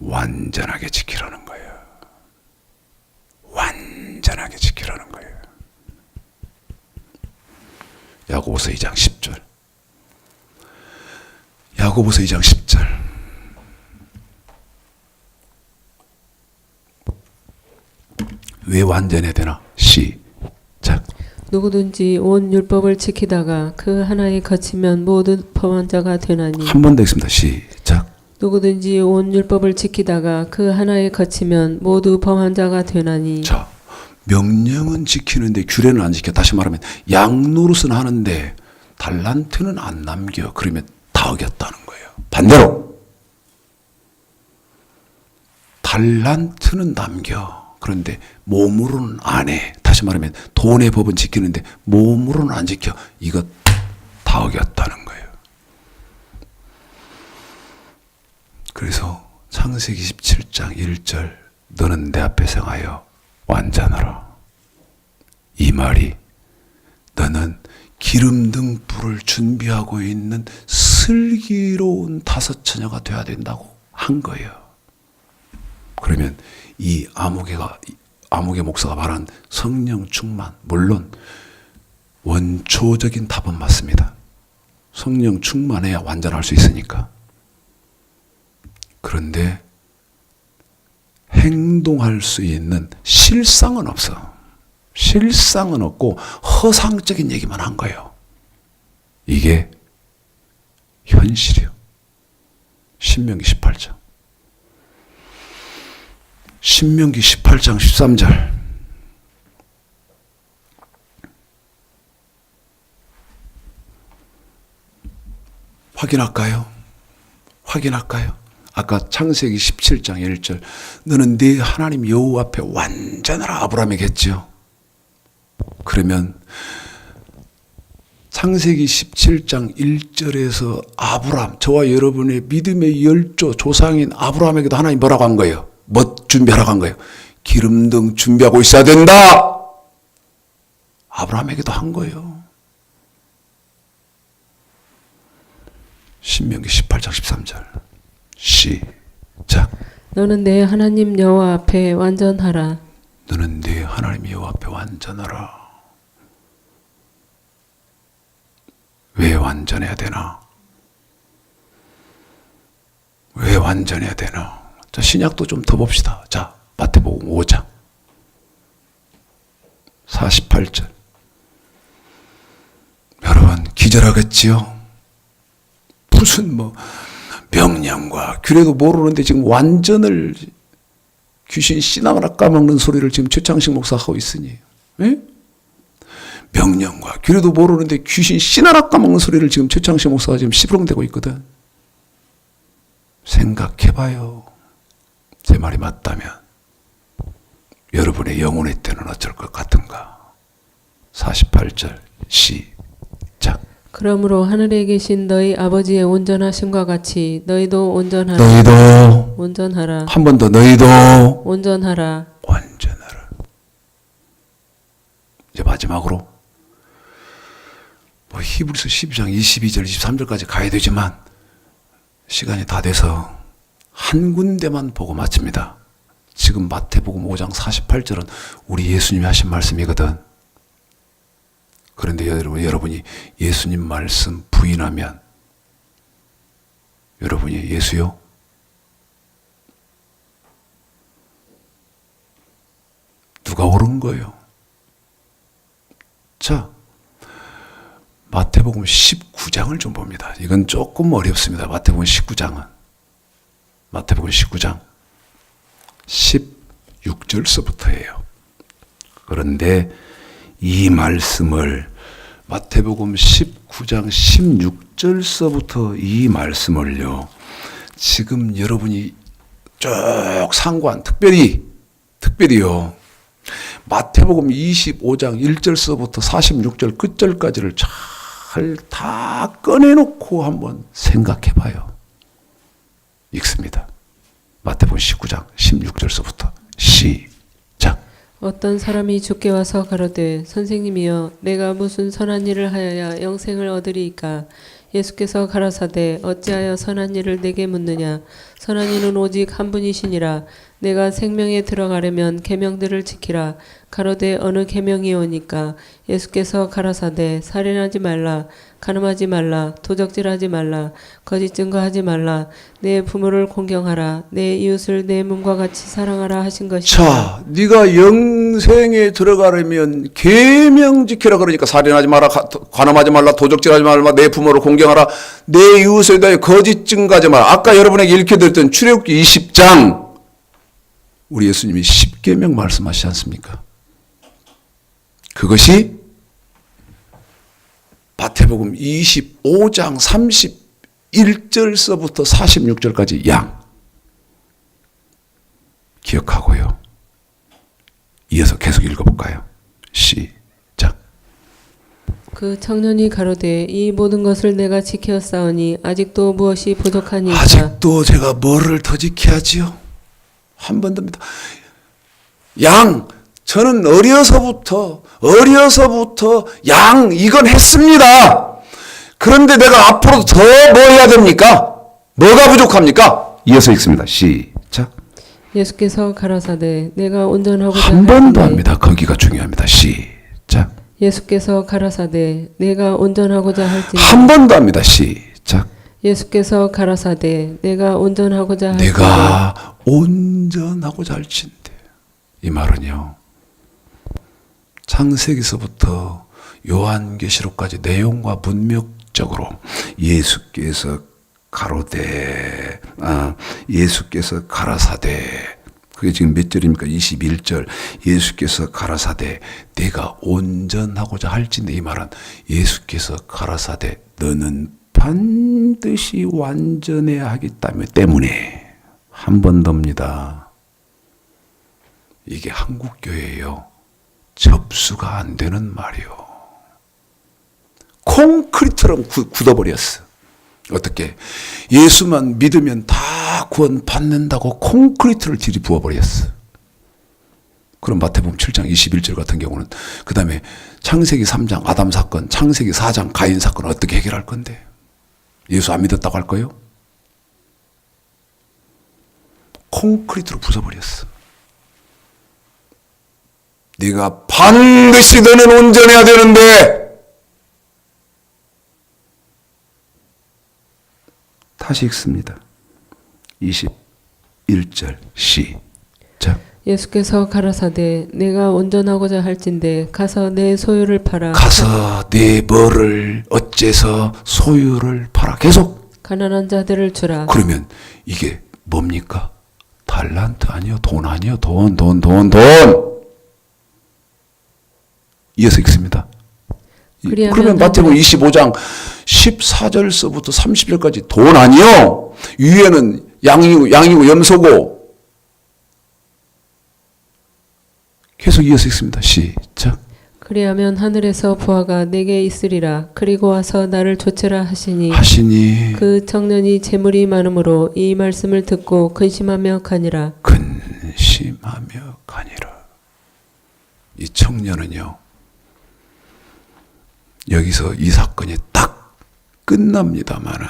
완전하게 지키라는 거예요. 완전하게 지키라는 거예요. 야고보서 2장 10절. 야고보서 2장 10절. 왜 완전해야 되나? 시작. 누구든지 온 율법을 지키다가 그 하나에 거치면 모두 범한 자가 되나니. 한 번 더 읽습니다. 시작. 누구든지 온 율법을 지키다가 그 하나에 거치면 모두 범한 자가 되나니. 자, 명령은 지키는데 규례는 안 지켜. 다시 말하면 양 노릇은 하는데 달란트는 안 남겨. 그러면 다 어겼다는 거예요. 반대로 달란트는 남겨. 그런데 몸으로는 안 해. 다시 말하면 돈의 법은 지키는데 몸으로는 안 지켜. 이것 다 어겼다는 거예요. 그래서 창세기 17장 1절 너는 내 앞에 행하여 완전하라. 이 말이 너는 기름등 불을 준비하고 있는 슬기로운 다섯 처녀가 돼야 된다고 한 거예요. 그러면 이 아무개 목사가 말한 성령 충만, 물론 원초적인 답은 맞습니다. 성령 충만해야 완전할 수 있으니까. 그런데 행동할 수 있는 실상은 없어. 실상은 없고 허상적인 얘기만 한 거예요. 이게 현실이요. 신명기 18장. 신명기 18장 13절. 확인할까요? 확인할까요? 아까 창세기 17장 1절 너는 네 하나님 여호와 앞에 완전하라 아브라함에게 했죠. 그러면 창세기 17장 1절에서 아브라함, 저와 여러분의 믿음의 열조 조상인 아브라함에게도 하나님 뭐라고 한 거예요? 뭐 준비하라고 한 거예요? 기름등 준비하고 있어야 된다. 아브라함에게도 한 거예요. 신명기 18장 13절 시작. 너는 내 하나님 여호와 앞에 완전하라. 너는 네 하나님 여호와 앞에 완전하라. 왜 완전해야 되나? 왜 완전해야 되나? 자, 신약도 좀 더 봅시다. 자, 마태복음 5장 48절. 여러분 기절하겠지요? 무슨 명령과 규례도 모르는데 지금 완전을 귀신 씨나가나 까먹는 소리를 지금 최창식 목사가 하고 있으니, 예? 명령과 규례도 모르는데 귀신 씨나라 까먹는 소리를 지금 최창식 목사가 지금 시부렁대고 있거든. 생각해봐요. 제 말이 맞다면 여러분의 영혼의 때는 어쩔 것 같은가? 48절 시작. 그러므로 하늘에 계신 너희 아버지의 온전하심과 같이 너희도 온전하라. 너희도 온전하라. 한 번 더 너희도 온전하라. 완전하라. 이제 마지막으로 히브리서 12장 22절 23절까지 가야 되지만 시간이 다 돼서 한 군데만 보고 마칩니다. 지금 마태복음 5장 48절은 우리 예수님이 하신 말씀이거든. 그런데 여러분이 예수님 말씀 부인하면 여러분이 예수요? 누가 옳은 거예요? 자, 마태복음 19장을 좀 봅니다. 이건 조금 어렵습니다. 마태복음 19장은. 마태복음 19장 16절서부터예요. 그런데 이 말씀을 마태복음 19장 16절서부터 이 말씀을요, 지금 여러분이 쭉 상관, 특별히요, 마태복음 25장 1절서부터 46절 끝절까지를 잘 다 꺼내놓고 한번 생각해 봐요. 읽습니다. 마태복음 19장 16절서부터 시작. 어떤 사람이 주께 와서 가로되 선생님이여 내가 무슨 선한 일을 하여야 영생을 얻으리이까. 예수께서 가라사대 어찌하여 선한 일을 내게 묻느냐. 선한 이는 오직 한 분이시니라. 내가 생명에 들어가려면 계명들을 지키라. 가로되 어느 계명이오니까. 예수께서 가라사대 살인하지 말라. 간음하지 말라. 도적질하지 말라. 거짓 증거하지 말라. 내 부모를 공경하라. 내 이웃을 내 몸과 같이 사랑하라 하신 것이다. 자, 네가 영생에 들어가려면 계명 지키라. 그러니까 살인하지 마라, 간음하지 말라, 도적질하지 말라, 내 부모를 공경하라, 내 이웃에 대해 거짓 증거하지 마라. 아까 여러분에게 읽혀드렸던 출애굽기 20장 우리 예수님이 10계명 말씀하시지 않습니까? 그것이 마태복음 25장 31절서부터 46절까지 양 기억하고요. 이어서 계속 읽어볼까요? 시작. 그 청년이 가로되 이 모든 것을 내가 지켰사오니 아직도 무엇이 부족하니까. 아직도 제가 뭐를 더 지켜야지요? 한 번 더입니다. 저는 어려서부터 양 이건 했습니다. 그런데 내가 앞으로 더 뭐 해야 됩니까? 뭐가 부족합니까? 이어서 읽습니다. 시작. 예수께서 가라사대 내가 온전하고자 한 번 더 할지니. 합니다. 거기가 중요합니다. 시작. 예수께서 가라사대 내가 온전하고자 할지니. 한 번 더 합니다. 시작. 예수께서 가라사대 내가 온전하고자 할지니. 내가 온전하고자 할진대. 이 말은요, 창세기서부터 요한계시록까지 내용과 문맥적으로 예수께서 가라사대, 그게 지금 몇 절입니까? 21절. 예수께서 가라사대 내가 온전하고자 할진대. 이 말은 예수께서 가라사대 너는 반드시 완전해야 하기 때문에. 한 번 더입니다. 이게 한국교회예요. 접수가 안 되는 말이요. 콘크리트처럼 굳어버렸어. 어떻게? 예수만 믿으면 다 구원 받는다고 콘크리트를 들이부어버렸어. 그럼 마태복음 7장 21절 같은 경우는 그 다음에 창세기 3장 아담 사건, 창세기 4장 가인 사건 어떻게 해결할 건데? 예수 안 믿었다고 할 거예요? 콘크리트로 부숴버렸어. 네가 반드시 너는 온전해야 되는데. 다시 읽습니다. 1절 시작. 예수께서 가라사대 내가 온전하고자 할진대 가서 내 소유를 팔아 가서 네 뭐를 어째서 소유를 팔아. 계속. 가난한 자들을 주라. 그러면 이게 뭡니까? 달란트 아니요, 돈 아니요, 돈. 이어서 읽습니다. 그러면 마태복음 25장 14절서부터 30절까지 돈 아니요, 위에는 양이고 염소고. 계속 이어서 읽습니다. 시작. 그리하면 하늘에서 부하가 내게 있으리라. 그리고 와서 나를 좇으라 하시니 그 청년이 재물이 많으므로 이 말씀을 듣고 근심하며 가니라. 근심하며 가니라. 이 청년은요, 여기서 이 사건이 딱 끝납니다마는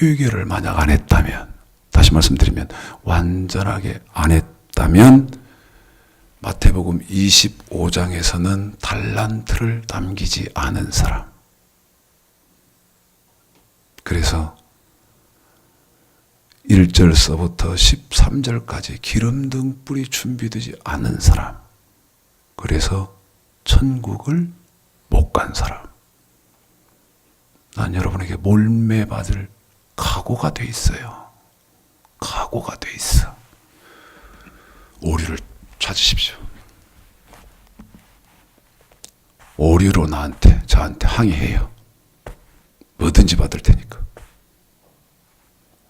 회개를 만약 안 했다면, 다시 말씀드리면 완전하게 안 했다면 마태복음 25장에서는 달란트를 남기지 않은 사람. 그래서 1절서부터 13절까지 기름등 뿔이 준비되지 않은 사람. 그래서 천국을 못 간 사람. 난 여러분에게 몰매받을 각오가 돼 있어요. 각오가 돼 있어. 오류를 찾으십시오. 오류로 저한테 항의해요. 뭐든지 받을 테니까.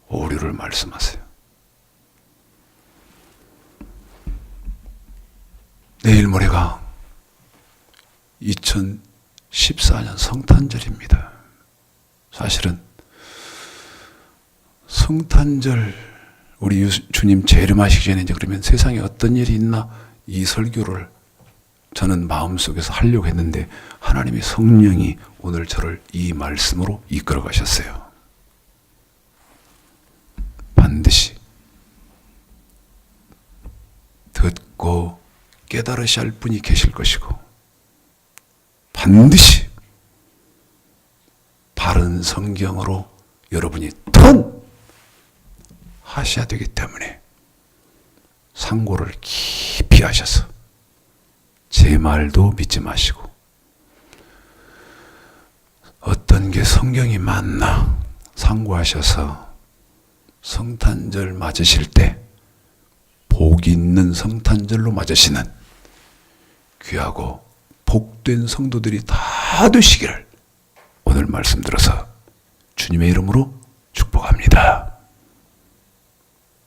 오류를 말씀하세요. 내일 모레가 2014년 성탄절입니다. 사실은 성탄절 우리 주님 재림하시기 전에 이제 그러면 세상에 어떤 일이 있나 이 설교를 저는 마음속에서 하려고 했는데 하나님의 성령이 오늘 저를 이 말씀으로 이끌어 가셨어요. 반드시 듣고 깨달으셔야 할 분이 계실 것이고 반드시 바른 성경으로 여러분이 하셔야 되기 때문에 상고를 깊이 하셔서 제 말도 믿지 마시고 어떤 게 성경이 맞나 상고하셔서 성탄절 맞으실 때 복 있는 성탄절로 맞으시는 귀하고 복된 성도들이 다 되시기를 오늘 말씀 들어서 주님의 이름으로 축복합니다.